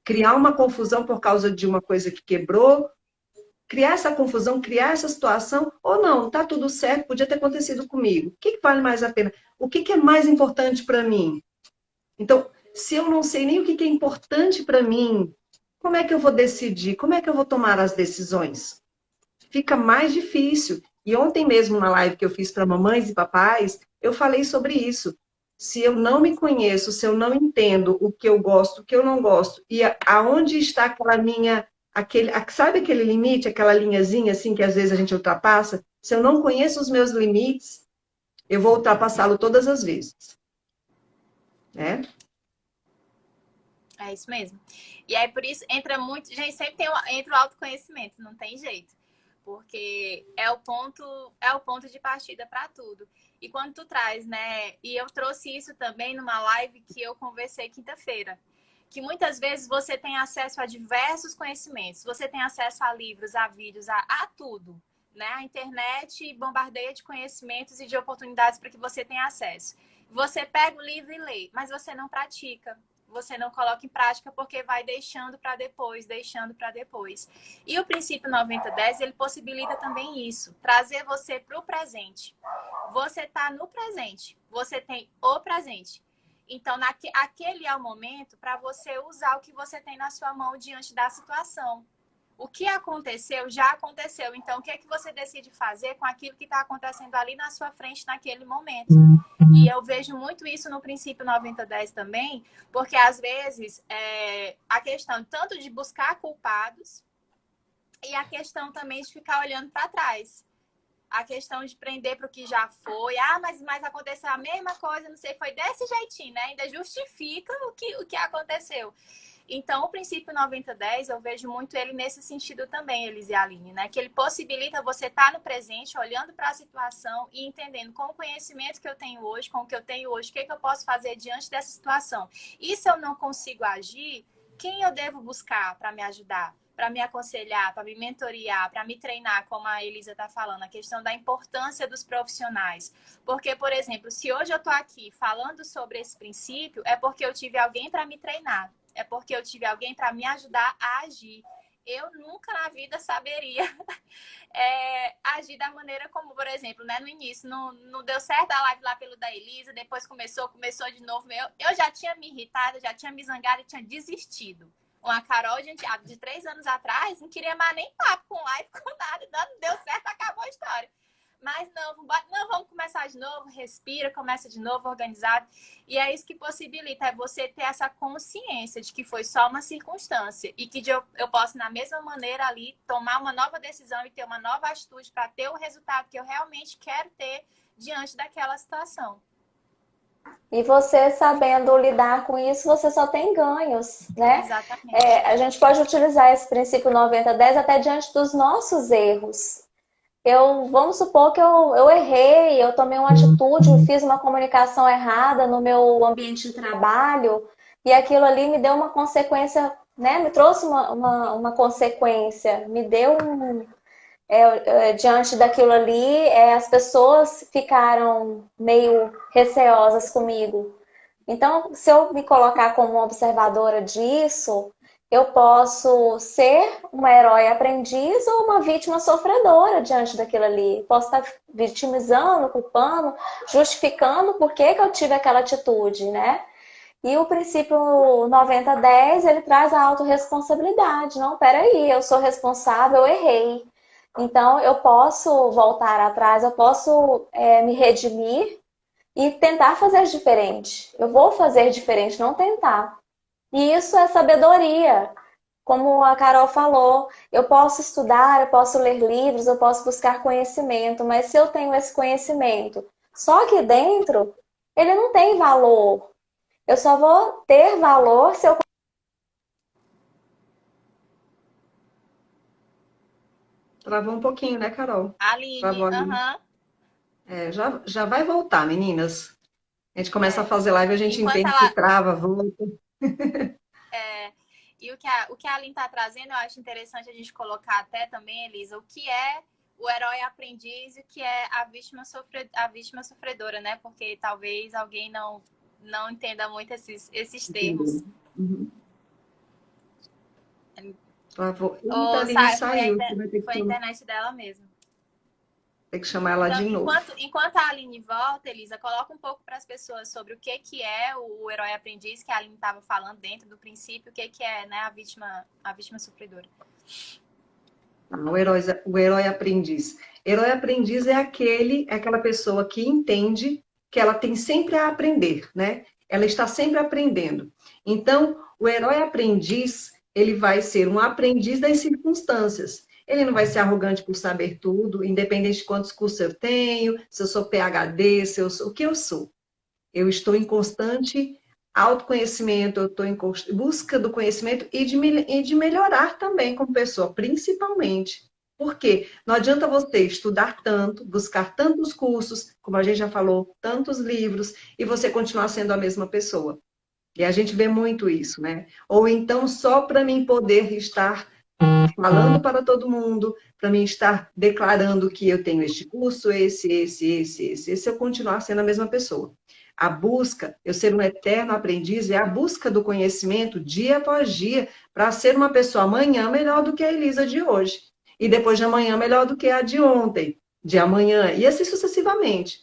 Criar uma confusão por causa de uma coisa que quebrou, criar essa confusão, criar essa situação, ou não, tá tudo certo, podia ter acontecido comigo. O que vale mais a pena? O que é mais importante para mim? Então, se eu não sei nem o que é importante para mim, como é que eu vou decidir? Como é que eu vou tomar as decisões? Fica mais difícil. E ontem mesmo, na live que eu fiz para mamães e papais, eu falei sobre isso. Se eu não me conheço, se eu não entendo o que eu gosto, o que eu não gosto, e aonde está aquela minha, sabe aquele limite, aquela linhazinha assim que às vezes a gente ultrapassa? Se eu não conheço os meus limites, eu vou ultrapassá-lo todas as vezes. Né? É isso mesmo. E aí, por isso, entra muito... Gente, sempre entra o autoconhecimento, não tem jeito. Porque é o ponto de partida para tudo. E quando tu traz, né? E eu trouxe isso também numa live que eu conversei quinta-feira. Que muitas vezes você tem acesso a diversos conhecimentos. Você tem acesso a livros, a vídeos, a tudo. Né? A internet bombardeia de conhecimentos e de oportunidades para que você tenha acesso. Você pega o livro e lê, mas você não pratica. Você não coloca em prática porque vai deixando para depois, deixando para depois. E o princípio 90-10, ele possibilita também isso, trazer você para o presente. Você está no presente, você tem o presente. Então, aquele é o momento para você usar o que você tem na sua mão diante da situação. O que aconteceu, já aconteceu. Então, o que é que você decide fazer com aquilo que está acontecendo ali na sua frente naquele momento? E eu vejo muito isso no princípio 90-10 também, porque às vezes a questão tanto de buscar culpados e a questão também de ficar olhando para trás. A questão de prender para o que já foi. Ah, mas aconteceu a mesma coisa, não sei, foi desse jeitinho, né? Ainda justifica o que aconteceu. Então, o princípio 90-10, eu vejo muito ele nesse sentido também, Elise e Aline, né? Que ele possibilita você estar no presente, olhando para a situação e entendendo com o conhecimento que eu tenho hoje, com o que eu tenho hoje, o que eu posso fazer diante dessa situação. E se eu não consigo agir, quem eu devo buscar para me ajudar? Para me aconselhar, para me mentorear, para me treinar, como a Elisa está falando, a questão da importância dos profissionais. Porque, por exemplo, se hoje eu estou aqui falando sobre esse princípio, é porque eu tive alguém para me treinar. É porque eu tive alguém para me ajudar a agir. Eu nunca na vida saberia agir da maneira como, por exemplo, né, no início, não deu certo a live lá pelo da Elisa, depois começou de novo. Eu já tinha me irritado, já tinha me zangado e tinha desistido. Uma Carol de 3 anos atrás não queria mais nem papo com live, com nada, não deu certo, acabou a história. Mas não, vamos começar de novo, respira, começa de novo, organizado. E é isso que possibilita, é você ter essa consciência de que foi só uma circunstância e que eu posso, na mesma maneira ali, tomar uma nova decisão e ter uma nova atitude para ter o resultado que eu realmente quero ter diante daquela situação. E você sabendo lidar com isso, você só tem ganhos, né? Exatamente. A gente pode utilizar esse princípio 90-10 até diante dos nossos erros. Vamos supor que eu errei, eu tomei uma atitude, eu fiz uma comunicação errada no meu ambiente de trabalho e aquilo ali me deu uma consequência, né? Me trouxe uma consequência, me deu diante daquilo ali, as pessoas ficaram meio receosas comigo. Então, se eu me colocar como uma observadora disso, eu posso ser uma herói aprendiz ou uma vítima sofredora diante daquilo ali. Posso estar vitimizando, culpando, justificando por que eu tive aquela atitude, né? E o princípio 90-10, ele traz a autorresponsabilidade. Não, peraí, eu sou responsável, eu errei. Então, eu posso voltar atrás, eu posso me redimir e tentar fazer diferente. Eu vou fazer diferente, não tentar. E isso é sabedoria. Como a Carol falou, eu posso estudar, eu posso ler livros, eu posso buscar conhecimento, mas se eu tenho esse conhecimento só aqui dentro, ele não tem valor. Eu só vou ter valor se eu... Travou um pouquinho, né, Carol? Aline, Travou ali. Já vai voltar, meninas. A gente começa a fazer live, a gente Enquanto entende que trava, volta. E o que a Aline está trazendo, eu acho interessante a gente colocar até também, Elisa, o que é o herói aprendiz e o que é a vítima sofredora, né? Porque talvez alguém não entenda muito esses termos. Uhum. Travou. Saiu. Foi a internet dela mesmo. Tem que chamar ela então, de novo. Enquanto a Aline volta, Elisa, coloca um pouco para as pessoas sobre o que é o herói aprendiz, que a Aline estava falando dentro do princípio, o que é, né, a vítima sofredora. O herói aprendiz. Herói aprendiz é aquela pessoa que entende que ela tem sempre a aprender, né? Ela está sempre aprendendo. Então, o herói aprendiz, ele vai ser um aprendiz das circunstâncias. Ele não vai ser arrogante por saber tudo, independente de quantos cursos eu tenho, se eu sou PhD, se eu sou o que eu sou. Eu estou em constante autoconhecimento, eu estou em busca do conhecimento e de melhorar também como pessoa, principalmente. Por quê? Não adianta você estudar tanto, buscar tantos cursos, como a gente já falou, tantos livros, e você continuar sendo a mesma pessoa. E a gente vê muito isso, né? Ou então, só para mim poder estar falando para todo mundo, para mim estar declarando que eu tenho este curso, esse, eu continuar sendo a mesma pessoa. A busca, eu ser um eterno aprendiz, é a busca do conhecimento dia após dia, para ser uma pessoa amanhã melhor do que a Elisa de hoje. E depois de amanhã melhor do que a de ontem, de amanhã, e assim sucessivamente.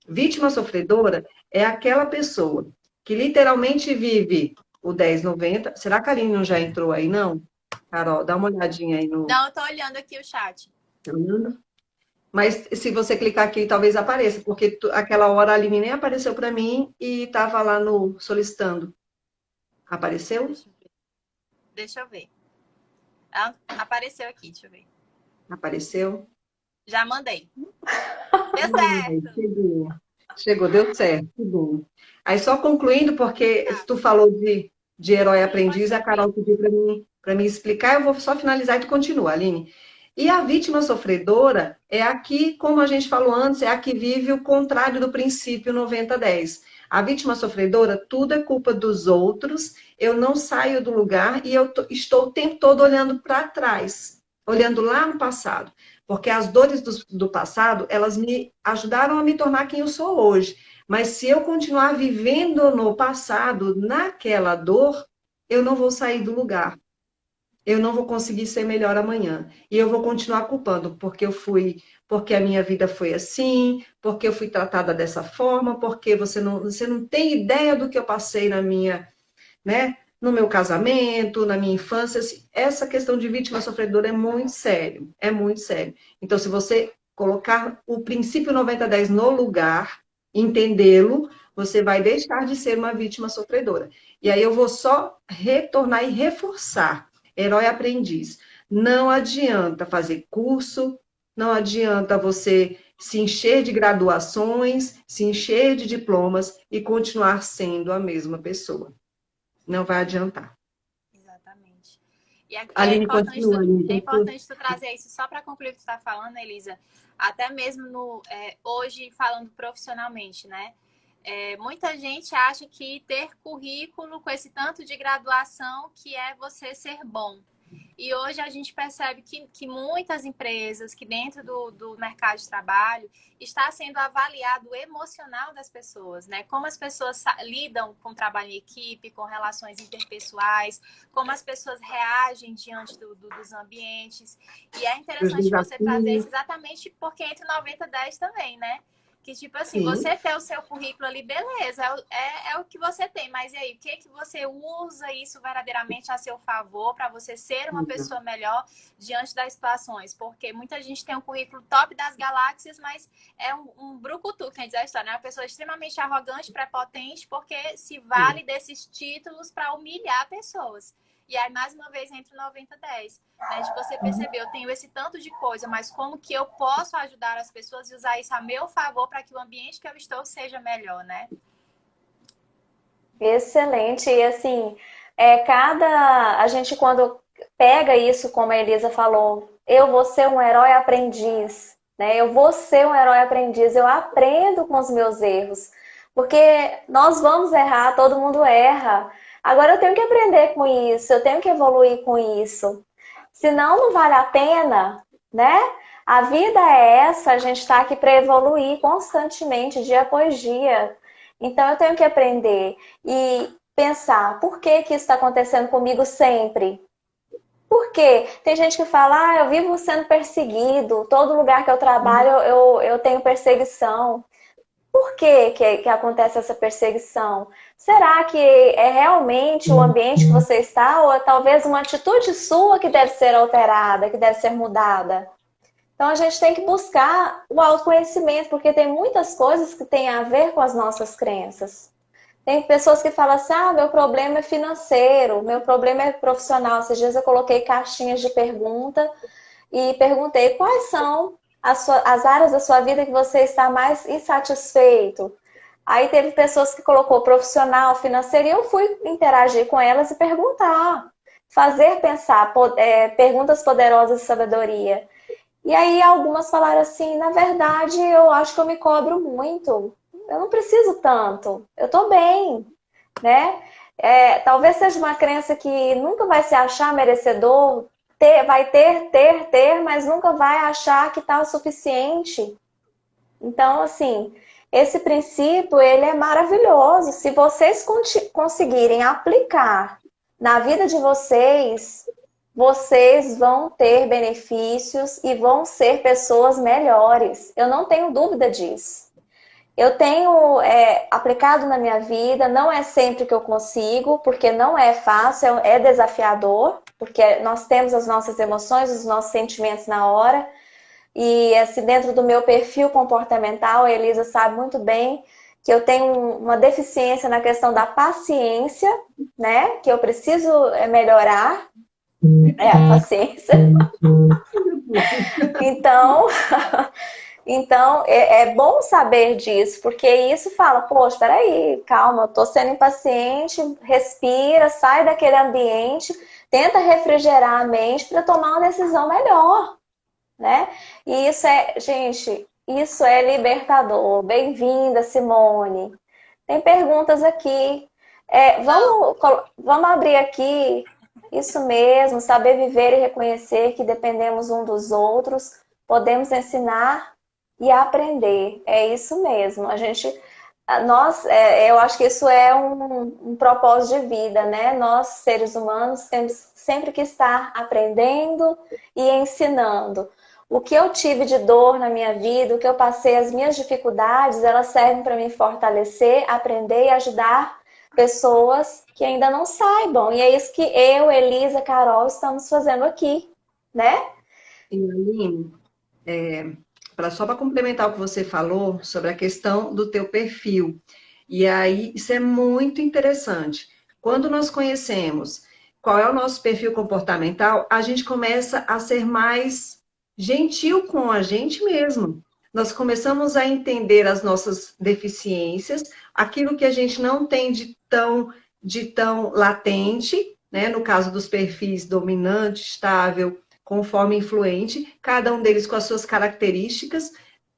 Vítima sofredora é aquela pessoa que literalmente vive o 1090. Será que a Aline não já entrou aí, não? Carol, dá uma olhadinha aí no... Não, eu tô olhando aqui o chat. Tá olhando? Mas se você clicar aqui, talvez apareça, porque aquela hora a Aline nem apareceu para mim e estava lá no solicitando. Apareceu? Deixa eu ver. Ah, apareceu aqui, deixa eu ver. Apareceu? Já mandei. Deu certo. Chegou. Chegou, deu certo. Que bom. Aí só concluindo, porque tu falou de herói aprendiz, a Carol pediu para mim explicar, eu vou só finalizar e tu continua, Aline. E a vítima sofredora é a que, como a gente falou antes, é a que vive o contrário do princípio 90-10. A vítima sofredora, tudo é culpa dos outros, eu não saio do lugar e eu estou o tempo todo olhando para trás, olhando lá no passado. Porque as dores do passado, elas me ajudaram a me tornar quem eu sou hoje. Mas se eu continuar vivendo no passado, naquela dor, eu não vou sair do lugar. Eu não vou conseguir ser melhor amanhã. E eu vou continuar culpando, porque a minha vida foi assim, porque eu fui tratada dessa forma, porque você não tem ideia do que eu passei na minha, né? No meu casamento, na minha infância. Essa questão de vítima sofredora é muito sério, é muito sério. Então, se você colocar o princípio 90-10 no lugar, entendê-lo, você vai deixar de ser uma vítima sofredora. E aí eu vou só retornar e reforçar. Herói aprendiz. Não adianta fazer curso, não adianta você se encher de graduações, se encher de diplomas e continuar sendo a mesma pessoa. Não vai adiantar. Exatamente. E Aline, continua. É importante tu trazer isso só para concluir o que tu está falando, Elisa. Até mesmo hoje, falando profissionalmente, né? Muita gente acha que ter currículo com esse tanto de graduação que é você ser bom. E hoje a gente percebe que muitas empresas, que dentro do mercado de trabalho, está sendo avaliado o emocional das pessoas, né? Como as pessoas lidam com trabalho em equipe, com relações interpessoais, como as pessoas reagem diante dos ambientes. E é interessante você trazer isso exatamente porque entra o 90-10 também, né? Que, tipo assim, você ter o seu currículo ali, beleza, é o que você tem, mas e aí, o que você usa isso verdadeiramente a seu favor para você ser uma pessoa melhor diante das situações? Porque muita gente tem um currículo top das galáxias, mas é um brucutu, que a gente já está, né? Uma pessoa extremamente arrogante, prepotente, porque se vale desses títulos para humilhar pessoas. E aí, mais uma vez, entre 90-10, né? De você perceber, eu tenho esse tanto de coisa, mas como que eu posso ajudar as pessoas e usar isso a meu favor para que o ambiente que eu estou seja melhor, né? Excelente. E assim, a gente quando pega isso, como a Elisa falou, eu vou ser um herói aprendiz, né? Eu vou ser um herói aprendiz, eu aprendo com os meus erros. Porque nós vamos errar, todo mundo erra. Agora eu tenho que aprender com isso, eu tenho que evoluir com isso. Senão não vale a pena, né? A vida é essa, a gente está aqui para evoluir constantemente, dia após dia. Então eu tenho que aprender e pensar, por que que isso está acontecendo comigo sempre? Por quê? Tem gente que fala, eu vivo sendo perseguido, todo lugar que eu trabalho eu tenho perseguição. Por que acontece essa perseguição? Será que é realmente o ambiente que você está ou é talvez uma atitude sua que deve ser alterada, que deve ser mudada? Então a gente tem que buscar o autoconhecimento, porque tem muitas coisas que têm a ver com as nossas crenças. Tem pessoas que falam assim, meu problema é financeiro, meu problema é profissional. Esses dias eu coloquei caixinhas de pergunta e perguntei quais são as áreas da sua vida que você está mais insatisfeito. Aí teve pessoas que colocou profissional, financeiro, e eu fui interagir com elas e perguntar. Fazer pensar, perguntas poderosas de sabedoria. E aí algumas falaram assim, na verdade, eu acho que eu me cobro muito. Eu não preciso tanto. Eu tô bem, né? Talvez seja uma crença que nunca vai se achar merecedor, vai ter, mas nunca vai achar que tá o suficiente. Então, assim, esse princípio, ele é maravilhoso. Se vocês conseguirem aplicar na vida de vocês, vocês vão ter benefícios e vão ser pessoas melhores. Eu não tenho dúvida disso. Eu tenho aplicado na minha vida, não é sempre que eu consigo, porque não é fácil, é desafiador, porque nós temos as nossas emoções, os nossos sentimentos na hora. E assim, dentro do meu perfil comportamental, a Elisa sabe muito bem que eu tenho uma deficiência na questão da paciência, né? Que eu preciso melhorar. A paciência. Então, é bom saber disso, porque isso fala, poxa, peraí, calma, eu tô sendo impaciente, respira, sai daquele ambiente, tenta refrigerar a mente para tomar uma decisão melhor, né? E isso gente, isso é libertador. Bem-vinda, Simone. Tem perguntas aqui. Vamos abrir aqui. Isso mesmo, saber viver e reconhecer que dependemos um dos outros, podemos ensinar e aprender. É isso mesmo. Eu acho que isso é um propósito de vida, né? Nós, seres humanos, temos sempre que estar aprendendo e ensinando. O que eu tive de dor na minha vida, o que eu passei, as minhas dificuldades, elas servem para me fortalecer, aprender e ajudar pessoas que ainda não saibam. E é isso que eu, Elisa, Carol, estamos fazendo aqui, né? E Aline, só para complementar o que você falou sobre a questão do teu perfil. E aí, isso é muito interessante. Quando nós conhecemos qual é o nosso perfil comportamental, a gente começa a ser mais gentil com a gente mesmo. Nós começamos a entender as nossas deficiências, aquilo que a gente não tem de tão latente, né? No caso dos perfis dominante, estável, conforme influente, cada um deles com as suas características.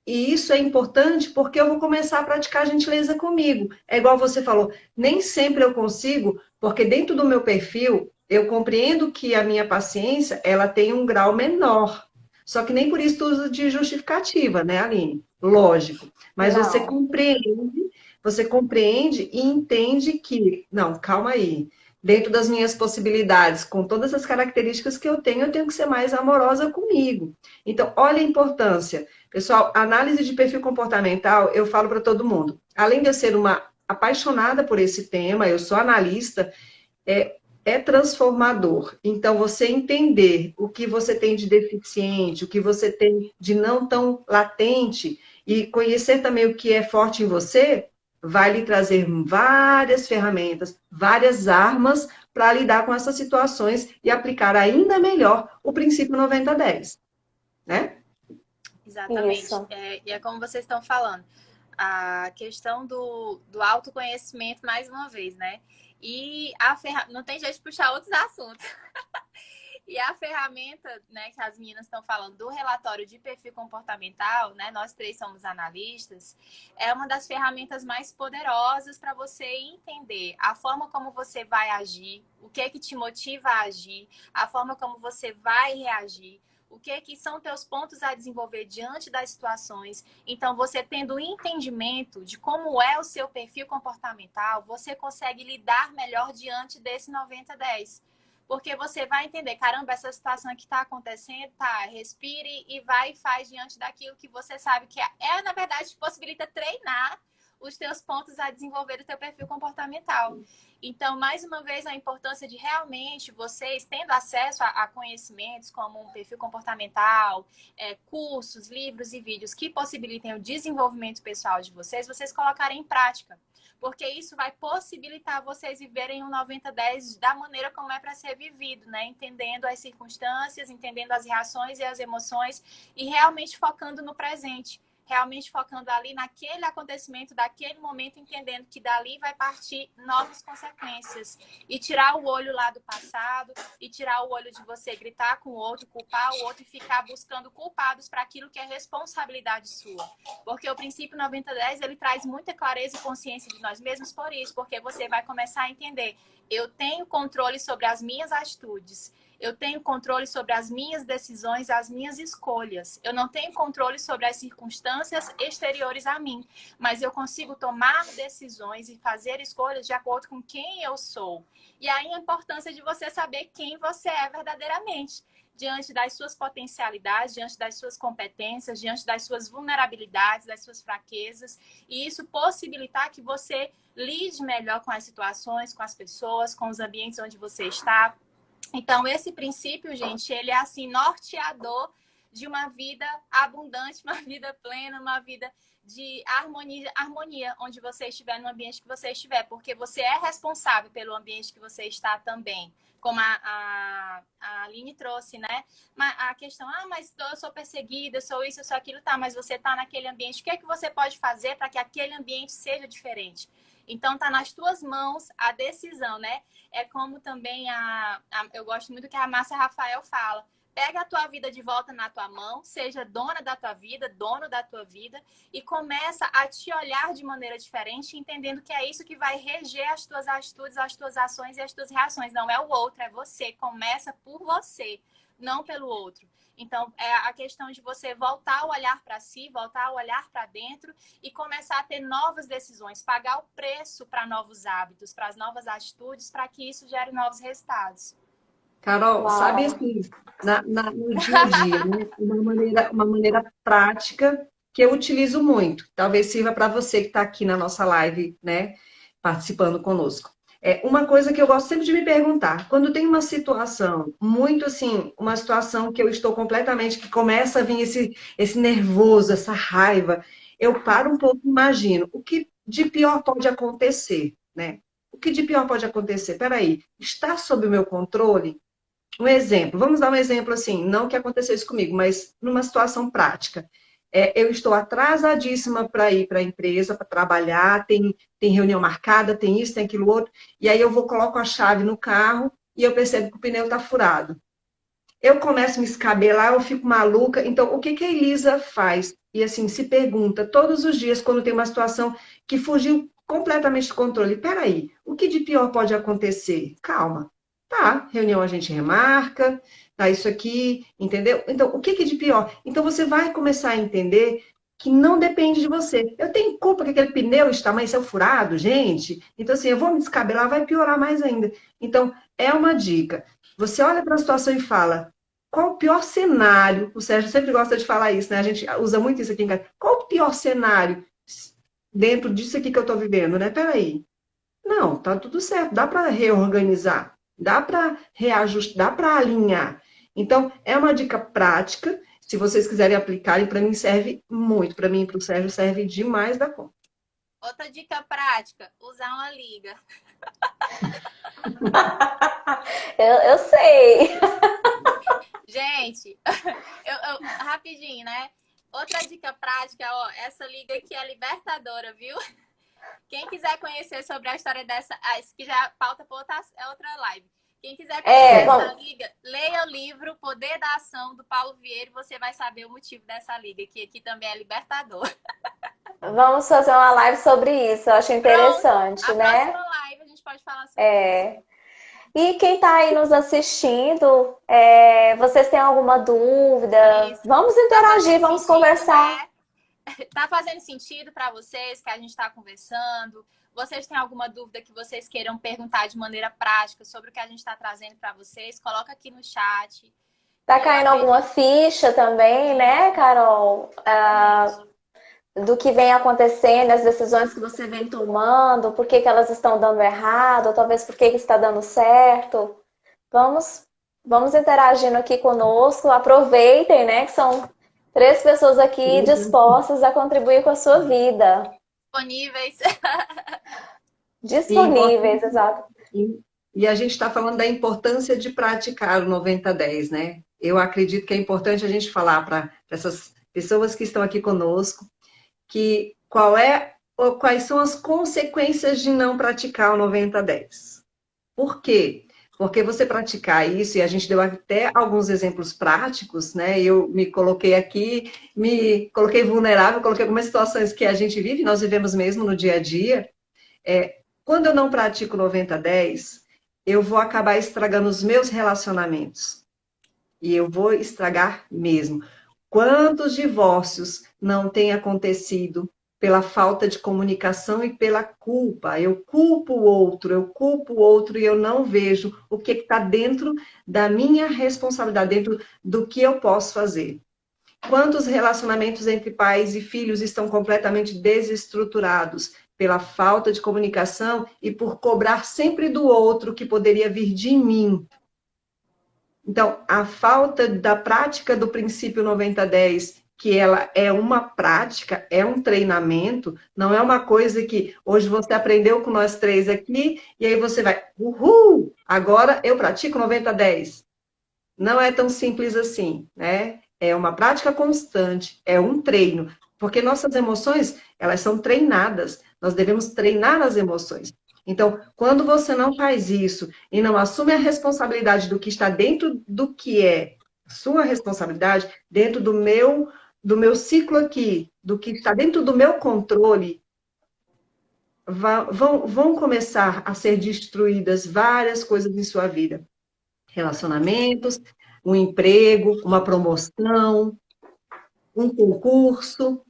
E isso é importante porque eu vou começar a praticar gentileza comigo. É igual você falou, nem sempre eu consigo, porque dentro do meu perfil, eu compreendo que a minha paciência, ela tem um grau menor. Só que nem por isso tu usa de justificativa, né, Aline? Lógico. Mas Não. você compreende e entende que, não, calma aí. Dentro das minhas possibilidades, com todas as características que eu tenho que ser mais amorosa comigo. Então, olha a importância. Pessoal, análise de perfil comportamental, eu falo para todo mundo. Além de eu ser uma apaixonada por esse tema, eu sou analista, é transformador. Então, você entender o que você tem de deficiente, o que você tem de não tão latente, e conhecer também o que é forte em você, vai lhe trazer várias ferramentas, várias armas para lidar com essas situações e aplicar ainda melhor o princípio 90-10, né? Exatamente. Isso. E é como vocês estão falando, a questão do autoconhecimento, mais uma vez, né? E não tem jeito de puxar outros assuntos. E a ferramenta, né, que as meninas estão falando do relatório de perfil comportamental, né? Nós três somos analistas, é uma das ferramentas mais poderosas para você entender a forma como você vai agir, o que é que te motiva a agir, a forma como você vai reagir. O que são teus pontos a desenvolver diante das situações? Então, você tendo o entendimento de como é o seu perfil comportamental, você consegue lidar melhor diante desse 90-10. Porque você vai entender, caramba, essa situação aqui está acontecendo, tá, respire e vai e faz diante daquilo que você sabe que na verdade, te possibilita treinar os teus pontos a desenvolver o teu perfil comportamental. Então, mais uma vez, a importância de realmente vocês, tendo acesso a conhecimentos como um perfil comportamental, cursos, livros e vídeos que possibilitem o desenvolvimento pessoal de vocês colocarem em prática. Porque isso vai possibilitar vocês viverem um 90-10 da maneira como é para ser vivido, né? Entendendo as circunstâncias, entendendo as reações e as emoções e realmente focando no presente. realmente focando ali naquele acontecimento, daquele momento, entendendo que dali vai partir novas consequências. E tirar o olho lá do passado, e tirar o olho de você gritar com o outro, culpar o outro e ficar buscando culpados para aquilo que é responsabilidade sua. Porque o princípio 90-10, ele traz muita clareza e consciência de nós mesmos por isso, porque você vai começar a entender, eu tenho controle sobre as minhas atitudes. Eu tenho controle sobre as minhas decisões, as minhas escolhas. Eu não tenho controle sobre as circunstâncias exteriores a mim, mas eu consigo tomar decisões e fazer escolhas de acordo com quem eu sou. E aí a importância de você saber quem você é verdadeiramente, diante das suas potencialidades, diante das suas competências, diante das suas vulnerabilidades, das suas fraquezas, e isso possibilitar que você lide melhor com as situações, com as pessoas, com os ambientes onde você está. Então, esse princípio, gente, ele é assim, norteador de uma vida abundante, uma vida plena, uma vida de harmonia, onde você estiver, no ambiente que você estiver, porque você é responsável pelo ambiente que você está também, como a Aline trouxe, né? A questão, mas eu sou perseguida, eu sou isso, eu sou aquilo, tá, mas você está naquele ambiente, o que é que você pode fazer para que aquele ambiente seja diferente? Então, tá nas tuas mãos a decisão, né? É como também eu gosto muito que a Márcia Rafael fala. Pega a tua vida de volta na tua mão, seja dona da tua vida, dono da tua vida, e começa a te olhar de maneira diferente, entendendo que é isso que vai reger as tuas atitudes, as tuas ações e as tuas reações. Não é o outro, é você. Começa por você, não pelo outro. Então, é a questão de você voltar a olhar para si, voltar a olhar para dentro e começar a ter novas decisões, pagar o preço para novos hábitos, para as novas atitudes, para que isso gere novos resultados. Carol, sabe Uau. assim, no dia a dia, né? Uma maneira prática que eu utilizo muito. Talvez sirva para você que está aqui na nossa live, né? Participando conosco. É uma coisa que eu gosto sempre de me perguntar. Quando tem uma situação muito assim, uma situação que eu estou completamente, que começa a vir esse nervoso, essa raiva, eu paro um pouco e imagino o que de pior pode acontecer, né? O que de pior pode acontecer? Peraí, está sob o meu controle? Um exemplo, vamos dar um exemplo assim, não que aconteceu isso comigo, mas numa situação prática. Eu estou atrasadíssima para ir para a empresa, para trabalhar, tem reunião marcada, tem isso, tem aquilo outro, e aí eu coloco a chave no carro e eu percebo que o pneu está furado. Eu começo a me escabelar, eu fico maluca. Então, o que que a Elisa faz? E assim, se pergunta todos os dias, quando tem uma situação que fugiu completamente do controle. Peraí, o que de pior pode acontecer? Calma. Tá, reunião a gente remarca, tá isso aqui, entendeu? Então, o que que de pior? Então, você vai começar a entender que não depende de você. Eu tenho culpa que aquele pneu está, mas é furado, gente. Então, assim, eu vou me descabelar, vai piorar mais ainda. Então, é uma dica. Você olha para a situação e fala, qual o pior cenário? O Sérgio sempre gosta de falar isso, né? A gente usa muito isso aqui em casa. Qual o pior cenário dentro disso aqui que eu estou vivendo, né? Peraí. Não, tá tudo certo. Dá para reorganizar, dá para reajustar, dá para alinhar. Então, é uma dica prática. Se vocês quiserem aplicar, e para mim serve muito. Para mim e para o Sérgio serve demais da conta. Outra dica prática, usar uma liga. Eu sei. Gente, rapidinho, né? Outra dica prática, ó, essa liga aqui é libertadora, viu? Quem quiser conhecer sobre a história dessa... isso que já pauta para outra live. Quem quiser conhecer essa liga, leia o livro Poder da Ação, do Paulo Vieira, e você vai saber o motivo dessa liga, que aqui também é libertador. Vamos fazer uma live sobre isso, eu acho interessante, pronto, né? A próxima live a gente pode falar sobre isso. E quem está aí nos assistindo, vocês têm alguma dúvida? Isso. Vamos interagir, vamos conversar. Né? Tá fazendo sentido para vocês que a gente está conversando? Vocês têm alguma dúvida que vocês queiram perguntar de maneira prática sobre o que a gente está trazendo para vocês? Coloca aqui no chat. Tá caindo alguma ficha também, né, Carol? Do que vem acontecendo, as decisões que você vem tomando, por que que elas estão dando errado, ou talvez por que que está dando certo. Vamos interagindo aqui conosco. Aproveitem, né, que são 3 pessoas aqui dispostas a contribuir com a sua vida. Disponíveis. Disponíveis, exato. E a gente está falando da importância de praticar o 90-10, né? Eu acredito que é importante a gente falar para essas pessoas que estão aqui conosco, que quais são as consequências de não praticar o 90-10. Por quê? Porque você praticar isso, e a gente deu até alguns exemplos práticos, né? Eu me coloquei aqui, me coloquei vulnerável, coloquei algumas situações que a gente vive, nós vivemos mesmo no dia a dia. Quando eu não pratico 90-10, eu vou acabar estragando os meus relacionamentos. E eu vou estragar mesmo. Quantos divórcios não têm acontecido pela falta de comunicação e pela culpa? Eu culpo o outro e eu não vejo o que está dentro da minha responsabilidade, dentro do que eu posso fazer. Quantos relacionamentos entre pais e filhos estão completamente desestruturados pela falta de comunicação e por cobrar sempre do outro que poderia vir de mim? Então, a falta da prática do princípio 90-10, que ela é uma prática, é um treinamento, não é uma coisa que hoje você aprendeu com nós três aqui, e aí você vai, uhul, agora eu pratico 90-10. Não é tão simples assim, né? É uma prática constante, é um treino, porque nossas emoções, elas são treinadas, nós devemos treinar as emoções. Então, quando você não faz isso e não assume a responsabilidade do que está dentro do que é sua responsabilidade, dentro do meu ciclo aqui, do que está dentro do meu controle, vão começar a ser destruídas várias coisas em sua vida. Relacionamentos, um emprego, uma promoção, um concurso,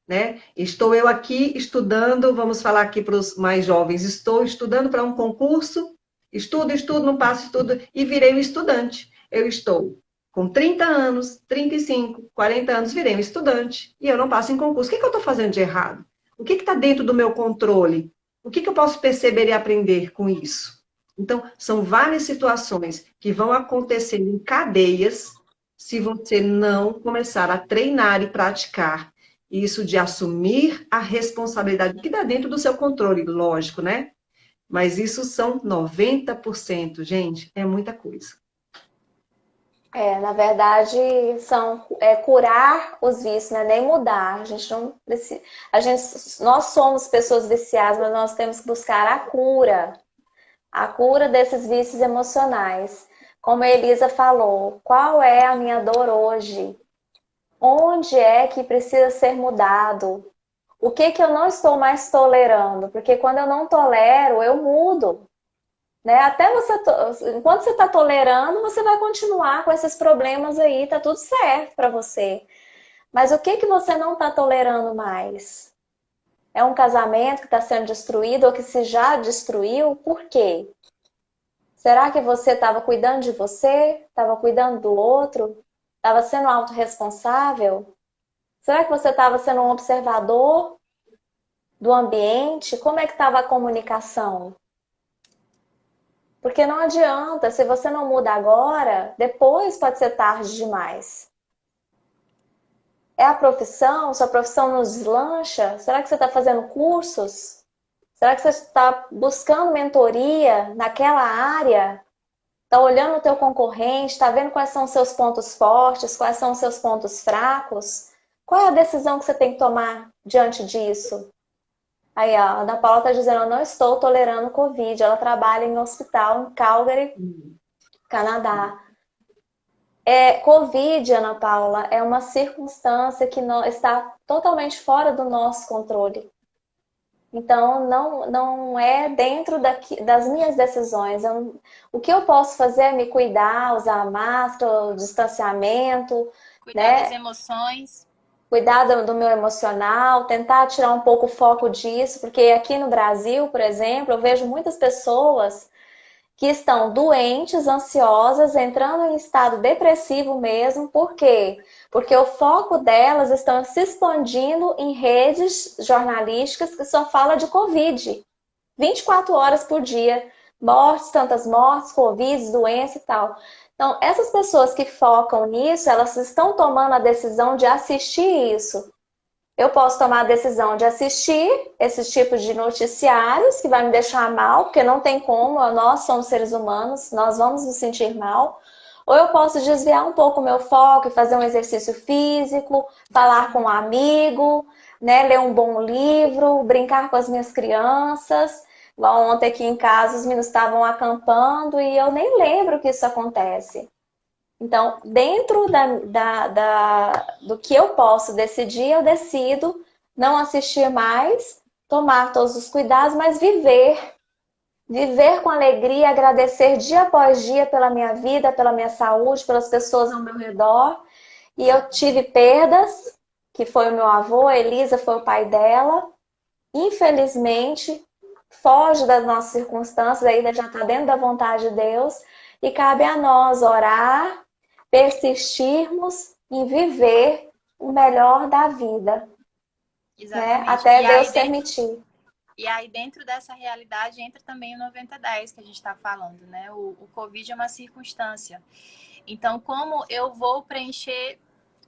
né? Estou eu aqui estudando, vamos falar aqui para os mais jovens, estou estudando para um concurso, estudo, não passo estudo, e virei um estudante. Eu estou com 30 anos, 35, 40 anos, virei um estudante, e eu não passo em concurso. O que eu estou fazendo de errado? O que está dentro do meu controle? O que eu posso perceber e aprender com isso? Então, são várias situações que vão acontecendo em cadeias se você não começar a treinar e praticar isso de assumir a responsabilidade, que dá dentro do seu controle, lógico, né? Mas isso são 90%, gente, é muita coisa. Na verdade, curar os vícios, né? Nem mudar. A gente não precisa. Nós somos pessoas viciadas, mas nós temos que buscar a cura desses vícios emocionais. Como a Elisa falou, qual é a minha dor hoje? Onde é que precisa ser mudado? O que eu não estou mais tolerando? Porque quando eu não tolero, eu mudo. Né? Enquanto você está tolerando, você vai continuar com esses problemas aí, tá tudo certo para você. Mas o que você não está tolerando mais? É um casamento que está sendo destruído ou que se já destruiu? Por quê? Será que você estava cuidando de você? Estava cuidando do outro? Estava sendo autorresponsável? Será que você estava sendo um observador do ambiente? Como é que estava a comunicação? Porque não adianta, se você não muda agora, depois pode ser tarde demais. É a profissão? Sua profissão nos deslancha? Será que você está fazendo cursos? Será que você está buscando mentoria naquela área? Está olhando o teu concorrente? Está vendo quais são os seus pontos fortes? Quais são os seus pontos fracos? Qual é a decisão que você tem que tomar diante disso? Aí, ó, a Ana Paula está dizendo, eu não estou tolerando Covid. Ela trabalha em um hospital em Calgary, Canadá. Covid, Ana Paula, é uma circunstância que está totalmente fora do nosso controle. Então, não é dentro das minhas decisões. O que eu posso fazer é me cuidar, usar máscara, o distanciamento. Cuidar das emoções. Cuidar do meu emocional, tentar tirar um pouco o foco disso, porque aqui no Brasil, por exemplo, eu vejo muitas pessoas que estão doentes, ansiosas, entrando em estado depressivo mesmo. Por quê? Porque o foco delas está se expandindo em redes jornalísticas que só fala de Covid. 24 horas por dia, mortes, tantas mortes, Covid, doença e tal. Então, essas pessoas que focam nisso, elas estão tomando a decisão de assistir isso. Eu posso tomar a decisão de assistir esses tipos de noticiários que vai me deixar mal, porque não tem como, nós somos seres humanos, nós vamos nos sentir mal. Ou eu posso desviar um pouco o meu foco e fazer um exercício físico, falar com um amigo, né? Ler um bom livro, brincar com as minhas crianças. Igual ontem aqui em casa, os meninos estavam acampando e eu nem lembro que isso acontece. Então, dentro do que eu posso decidir, eu decido não assistir mais, tomar todos os cuidados, mas viver. Viver com alegria, agradecer dia após dia pela minha vida, pela minha saúde, pelas pessoas ao meu redor. E eu tive perdas, que foi o meu avô, a Elisa foi o pai dela. Infelizmente, foge das nossas circunstâncias, ainda já está dentro da vontade de Deus. E cabe a nós orar, persistirmos em viver o melhor da vida, né? Exatamente. Até Deus permitir. E aí, dentro dessa realidade, entra também o 90-10 que a gente está falando, né? O Covid é uma circunstância. Então, como eu vou preencher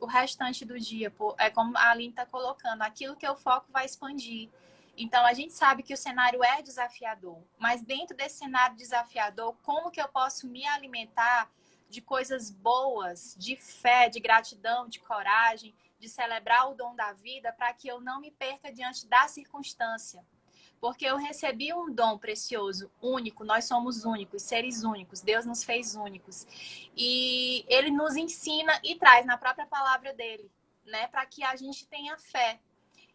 o restante do dia? É como a Aline está colocando, aquilo que eu foco vai expandir. Então, a gente sabe que o cenário é desafiador, mas dentro desse cenário desafiador, como que eu posso me alimentar de coisas boas, de fé, de gratidão, de coragem, de celebrar o dom da vida, para que eu não me perca diante da circunstância? Porque eu recebi um dom precioso, único, nós somos únicos, seres únicos, Deus nos fez únicos. E Ele nos ensina e traz na própria palavra dele, né, para que a gente tenha fé.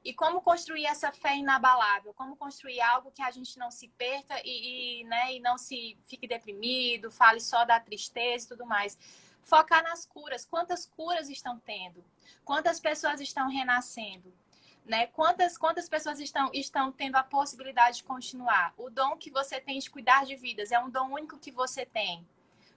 E como construir essa fé inabalável? Como construir algo que a gente não se perca né, e não se fique deprimido, fale só da tristeza e tudo mais. Focar nas curas. Quantas curas estão tendo? Quantas pessoas estão renascendo? Né? Quantas pessoas estão tendo a possibilidade de continuar? O dom que você tem de cuidar de vidas é um dom único que você tem.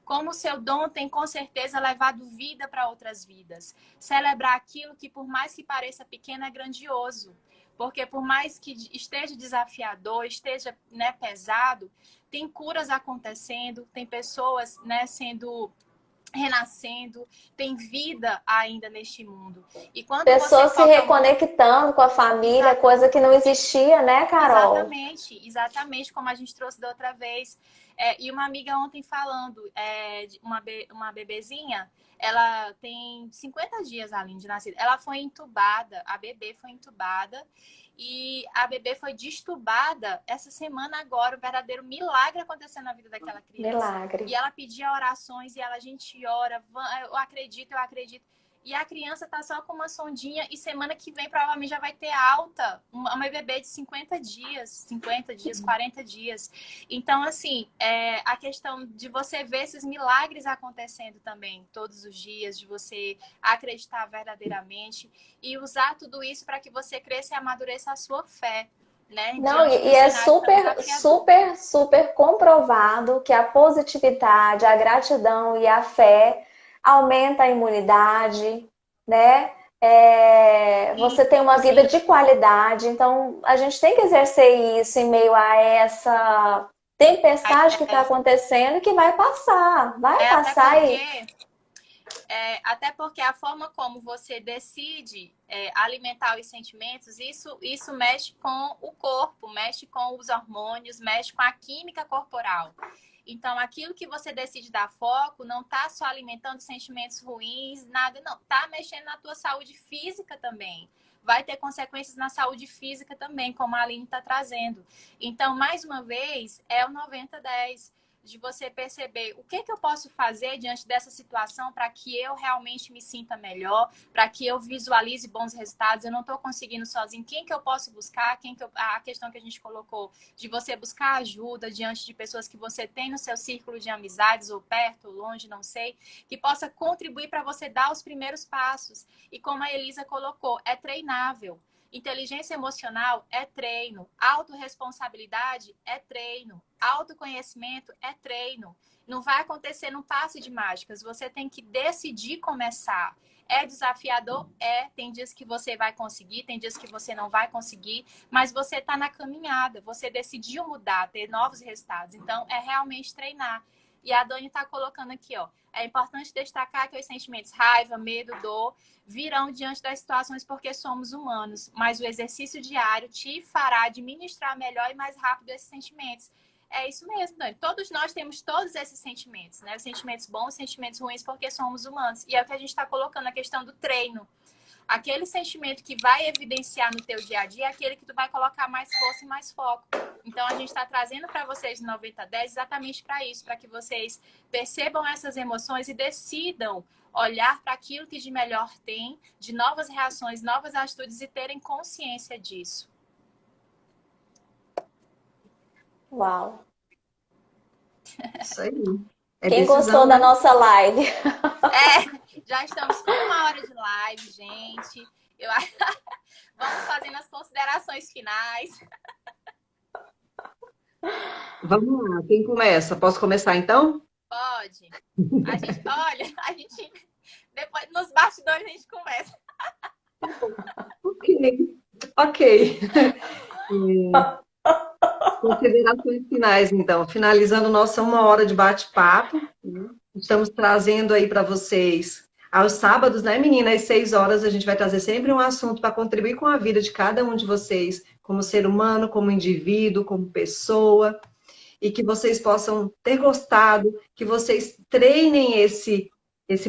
Como o seu dom tem, com certeza, levado vida para outras vidas. Celebrar aquilo que, por mais que pareça pequeno, é grandioso. Porque por mais que esteja desafiador, esteja, né, pesado, tem curas acontecendo, tem pessoas, né, sendo renascendo, tem vida ainda neste mundo. E quando pessoas você se reconectando com a família, exatamente, coisa que não existia, né, Carol? Exatamente como a gente trouxe da outra vez. E uma amiga ontem falando, uma bebezinha, ela tem 50 dias, Aline, de nascida. Ela foi entubada, a bebê foi entubada, e a bebê foi destubada essa semana agora. Um verdadeiro milagre acontecendo na vida daquela criança. Milagre. E ela pedia orações, e a gente ora, eu acredito. E a criança tá só com uma sondinha e semana que vem provavelmente já vai ter alta. Uma bebê de 50 dias, 40 dias. Então, assim, a questão de você ver esses milagres acontecendo também todos os dias, de você acreditar verdadeiramente e usar tudo isso para que você cresça e amadureça a sua fé. Né? Não, e é super comprovado que a positividade, a gratidão e a fé aumenta a imunidade, né? Você tem uma vida de qualidade, então a gente tem que exercer isso em meio a essa tempestade que está acontecendo e que vai passar, até porque a forma como você decide alimentar os sentimentos, isso mexe com o corpo, mexe com os hormônios, mexe com a química corporal. Então, aquilo que você decide dar foco não está só alimentando sentimentos ruins, nada, não. Está mexendo na tua saúde física também. Vai ter consequências na saúde física também, como a Aline está trazendo. Então, mais uma vez, é o 90-10. De você perceber o que eu posso fazer diante dessa situação para que eu realmente me sinta melhor, para que eu visualize bons resultados. Eu não estou conseguindo sozinho. Quem que eu posso buscar? A questão que a gente colocou de você buscar ajuda diante de pessoas que você tem no seu círculo de amizades, ou perto, ou longe, não sei, que possa contribuir para você dar os primeiros passos. E como a Elisa colocou, é treinável. Inteligência emocional é treino, autorresponsabilidade é treino, autoconhecimento é treino. Não vai acontecer num passe de mágicas, você tem que decidir começar. É desafiador? Tem dias que você vai conseguir, tem dias que você não vai conseguir, mas você está na caminhada, você decidiu mudar, ter novos resultados. Então, é realmente treinar. E a Dani está colocando aqui, ó. É importante destacar que os sentimentos raiva, medo, dor virão diante das situações porque somos humanos, mas o exercício diário te fará administrar melhor e mais rápido esses sentimentos. É isso mesmo, Dani. Todos nós temos todos esses sentimentos, né? Os sentimentos bons, os sentimentos ruins, porque somos humanos. E é o que a gente está colocando, a questão do treino. aquele sentimento que vai evidenciar no teu dia a dia é aquele que tu vai colocar mais força e mais foco. Então, a gente está trazendo para vocês no 9010 exatamente para isso, para que vocês percebam essas emoções e decidam olhar para aquilo que de melhor tem, de novas reações, novas atitudes e terem consciência disso. Uau! Isso aí. É Quem decisão, gostou da né? nossa live? Já estamos com 1 hora de live, gente. Vamos fazendo as considerações finais. Vamos lá, quem começa? Posso começar então? Pode. A gente depois nos bastidores a gente conversa. Ok, ok. Considerações finais, então. Finalizando nossa 1 hora de bate-papo, né? Estamos trazendo aí para vocês, aos sábados, né, menina? Às 6 horas, a gente vai trazer sempre um assunto para contribuir com a vida de cada um de vocês, como ser humano, como indivíduo, como pessoa, e que vocês possam ter gostado, que vocês treinem esse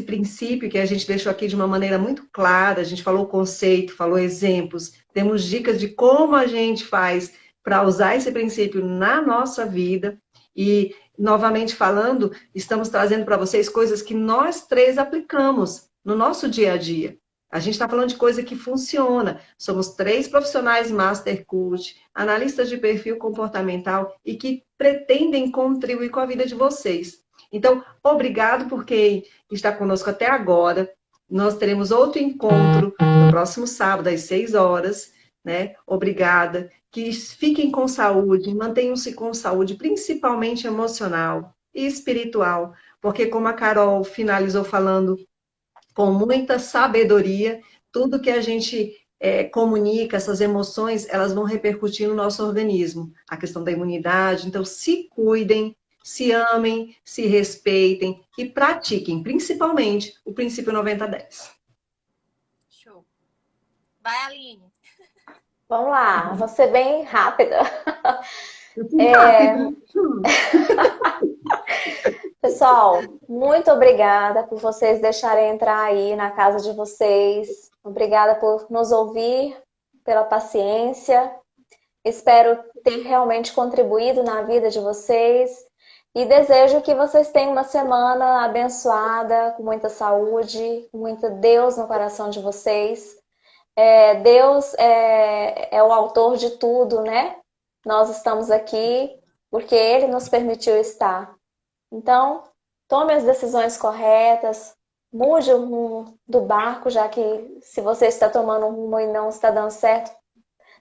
princípio que a gente deixou aqui de uma maneira muito clara. A gente falou o conceito, falou exemplos, temos dicas de como a gente faz para usar esse princípio na nossa vida. E, novamente falando, estamos trazendo para vocês coisas que nós três aplicamos no nosso dia a dia. A gente está falando de coisa que funciona. Somos 3 profissionais Master Coach, analistas de perfil comportamental e que pretendem contribuir com a vida de vocês. Então, obrigado por quem está conosco até agora. Nós teremos outro encontro no próximo sábado, às 6 horas, né? Obrigada. Que fiquem com saúde, mantenham-se com saúde, principalmente emocional e espiritual, porque como a Carol finalizou falando, com muita sabedoria, tudo que a gente comunica, essas emoções, elas vão repercutir no nosso organismo. A questão da imunidade, então se cuidem, se amem, se respeitem e pratiquem, principalmente, o princípio 90-10. Show. Vai, Aline. Vamos lá, vou ser bem rápida. Rápido. Pessoal, muito obrigada por vocês deixarem entrar aí na casa de vocês. Obrigada por nos ouvir, pela paciência. Espero ter realmente contribuído na vida de vocês. E desejo que vocês tenham uma semana abençoada, com muita saúde, com muito Deus no coração de vocês. Deus é o autor de tudo, né? Nós estamos aqui porque Ele nos permitiu estar. Então, tome as decisões corretas, mude o rumo do barco, já que se você está tomando um rumo e não está dando certo,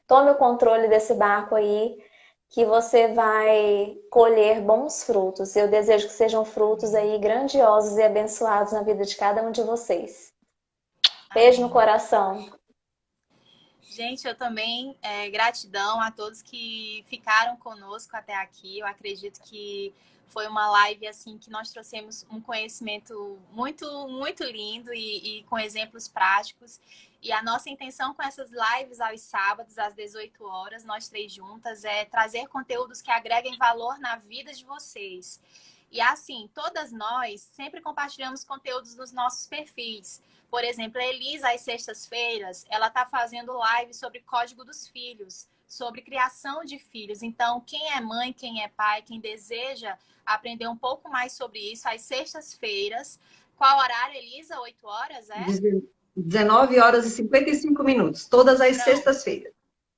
tome o controle desse barco aí, que você vai colher bons frutos. Eu desejo que sejam frutos aí grandiosos e abençoados na vida de cada um de vocês. Beijo no coração. Gente, eu também gratidão a todos que ficaram conosco até aqui. Eu acredito que foi uma live assim que nós trouxemos um conhecimento muito, muito lindo e com exemplos práticos. E a nossa intenção com essas lives aos sábados, às 18 horas, nós 3 juntas, é trazer conteúdos que agreguem valor na vida de vocês. E assim, todas nós sempre compartilhamos conteúdos nos nossos perfis. Por exemplo, a Elisa, às sextas-feiras, ela está fazendo live sobre Código dos Filhos, sobre criação de filhos. Então, quem é mãe, quem é pai, quem deseja aprender um pouco mais sobre isso, às sextas-feiras. Qual horário, Elisa? 8 horas, é? 19 horas e 55 minutos, todas as sextas-feiras.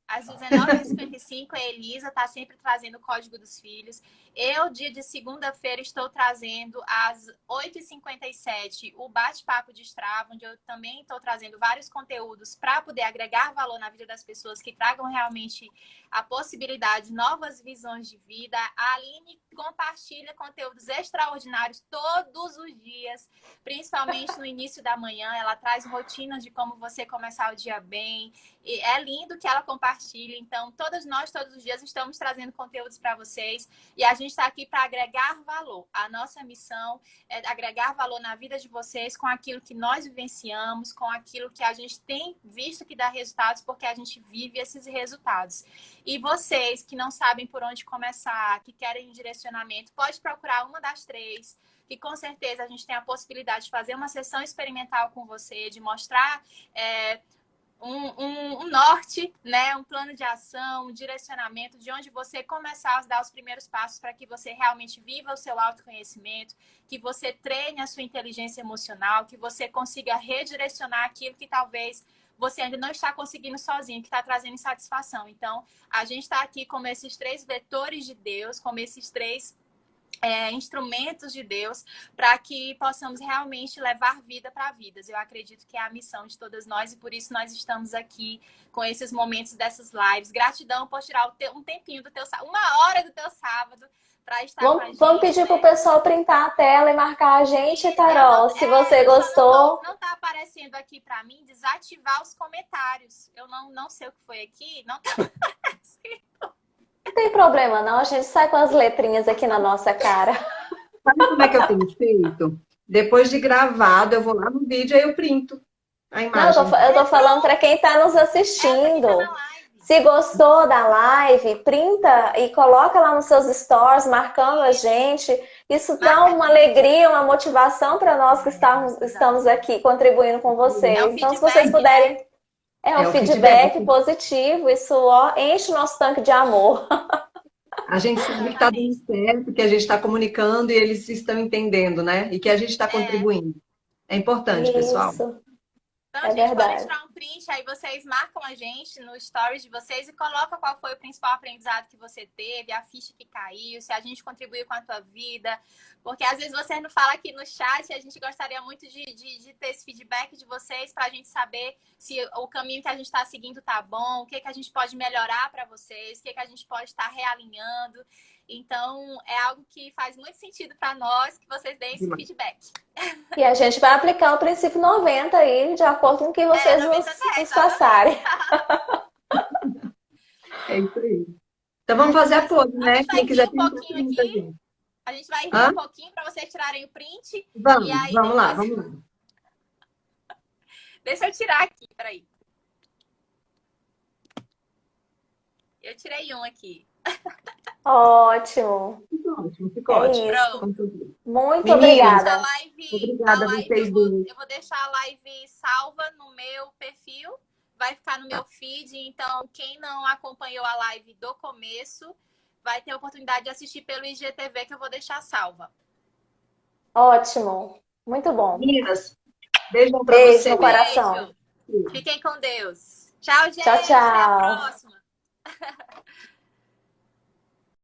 Às 19h55, a Elisa está sempre trazendo o Código dos Filhos. Eu, dia de segunda-feira, estou trazendo às 8h57 o Bate-Papo de Strava, onde eu também estou trazendo vários conteúdos para poder agregar valor na vida das pessoas, que tragam realmente a possibilidade de novas visões de vida. A Aline compartilha conteúdos extraordinários todos os dias, principalmente no início da manhã. Ela traz rotinas de como você começar o dia bem. E é lindo que ela compartilhe. Então, todos nós, todos os dias, estamos trazendo conteúdos para vocês. E a gente está aqui para agregar valor. A nossa missão é agregar valor na vida de vocês com aquilo que nós vivenciamos, com aquilo que a gente tem visto que dá resultados, porque a gente vive esses resultados. E vocês que não sabem por onde começar, que querem direcionamento, pode procurar uma das 3. que com certeza a gente tem a possibilidade de fazer uma sessão experimental com você, de mostrar um norte, né? Um plano de ação, um direcionamento de onde você começar a dar os primeiros passos para que você realmente viva o seu autoconhecimento, que você treine a sua inteligência emocional, que você consiga redirecionar aquilo que talvez você ainda não está conseguindo sozinho, que está trazendo insatisfação. Então, a gente está aqui como esses 3 vetores de Deus, como esses 3 instrumentos de Deus, para que possamos realmente levar vida para vidas. Eu acredito que é a missão de todas nós e por isso nós estamos aqui com esses momentos dessas lives. Gratidão por tirar um tempinho do teu sábado, 1 hora do teu sábado para estar com a gente. Vamos pedir pro pessoal printar a tela e marcar a gente, Carol, se você gostou. Não tá aparecendo aqui para mim desativar os comentários. Eu não sei o que foi aqui, não tá aparecendo. Não tem problema não, a gente sai com as letrinhas aqui na nossa cara. Sabe como é que eu tenho feito? Depois de gravado, eu vou lá no vídeo e eu printo a imagem. Não, eu tô falando para quem está nos assistindo. Se gostou da live, printa e coloca lá nos seus stories, marcando a gente. Isso dá uma alegria, uma motivação para nós que estamos aqui contribuindo com vocês. Então, se vocês puderem... Né? É um feedback positivo, isso enche o nosso tanque de amor. A gente sabe que está dando certo, que a gente está comunicando e eles estão entendendo, né? E que a gente está contribuindo. É importante, pessoal. Então, a gente pode tirar um print, aí vocês marcam a gente no stories de vocês e colocam qual foi o principal aprendizado que você teve, a ficha que caiu, se a gente contribuiu com a tua vida. Porque às vezes vocês não falam aqui no chat e a gente gostaria muito de ter esse feedback de vocês para a gente saber se o caminho que a gente está seguindo tá bom, o que a gente pode melhorar para vocês, o que a gente pode estar realinhando. Então, é algo que faz muito sentido para nós que vocês deem esse feedback. E a gente vai aplicar o princípio 90 aí, de acordo com o que vocês nos passarem. É isso aí. Então, vamos fazer a pose, né? Quem quiser um pouquinho aqui. A gente vai rir um pouquinho para vocês tirarem o print. Vamos, e aí vamos lá, depois... vamos lá. Deixa eu tirar aqui, peraí. Eu tirei um aqui. Ótimo. Ficou ótimo. Muito Meninas, obrigada. Obrigada a vocês dois. Eu vou deixar a live salva no meu perfil. Vai ficar no meu feed. Então, quem não acompanhou a live do começo vai ter a oportunidade de assistir pelo IGTV, que eu vou deixar salva. Ótimo. Muito bom. Meninas, beijão pra Beijo vocês. no coração. Fiquem com Deus. Tchau, gente. Tchau, tchau. Até a próxima.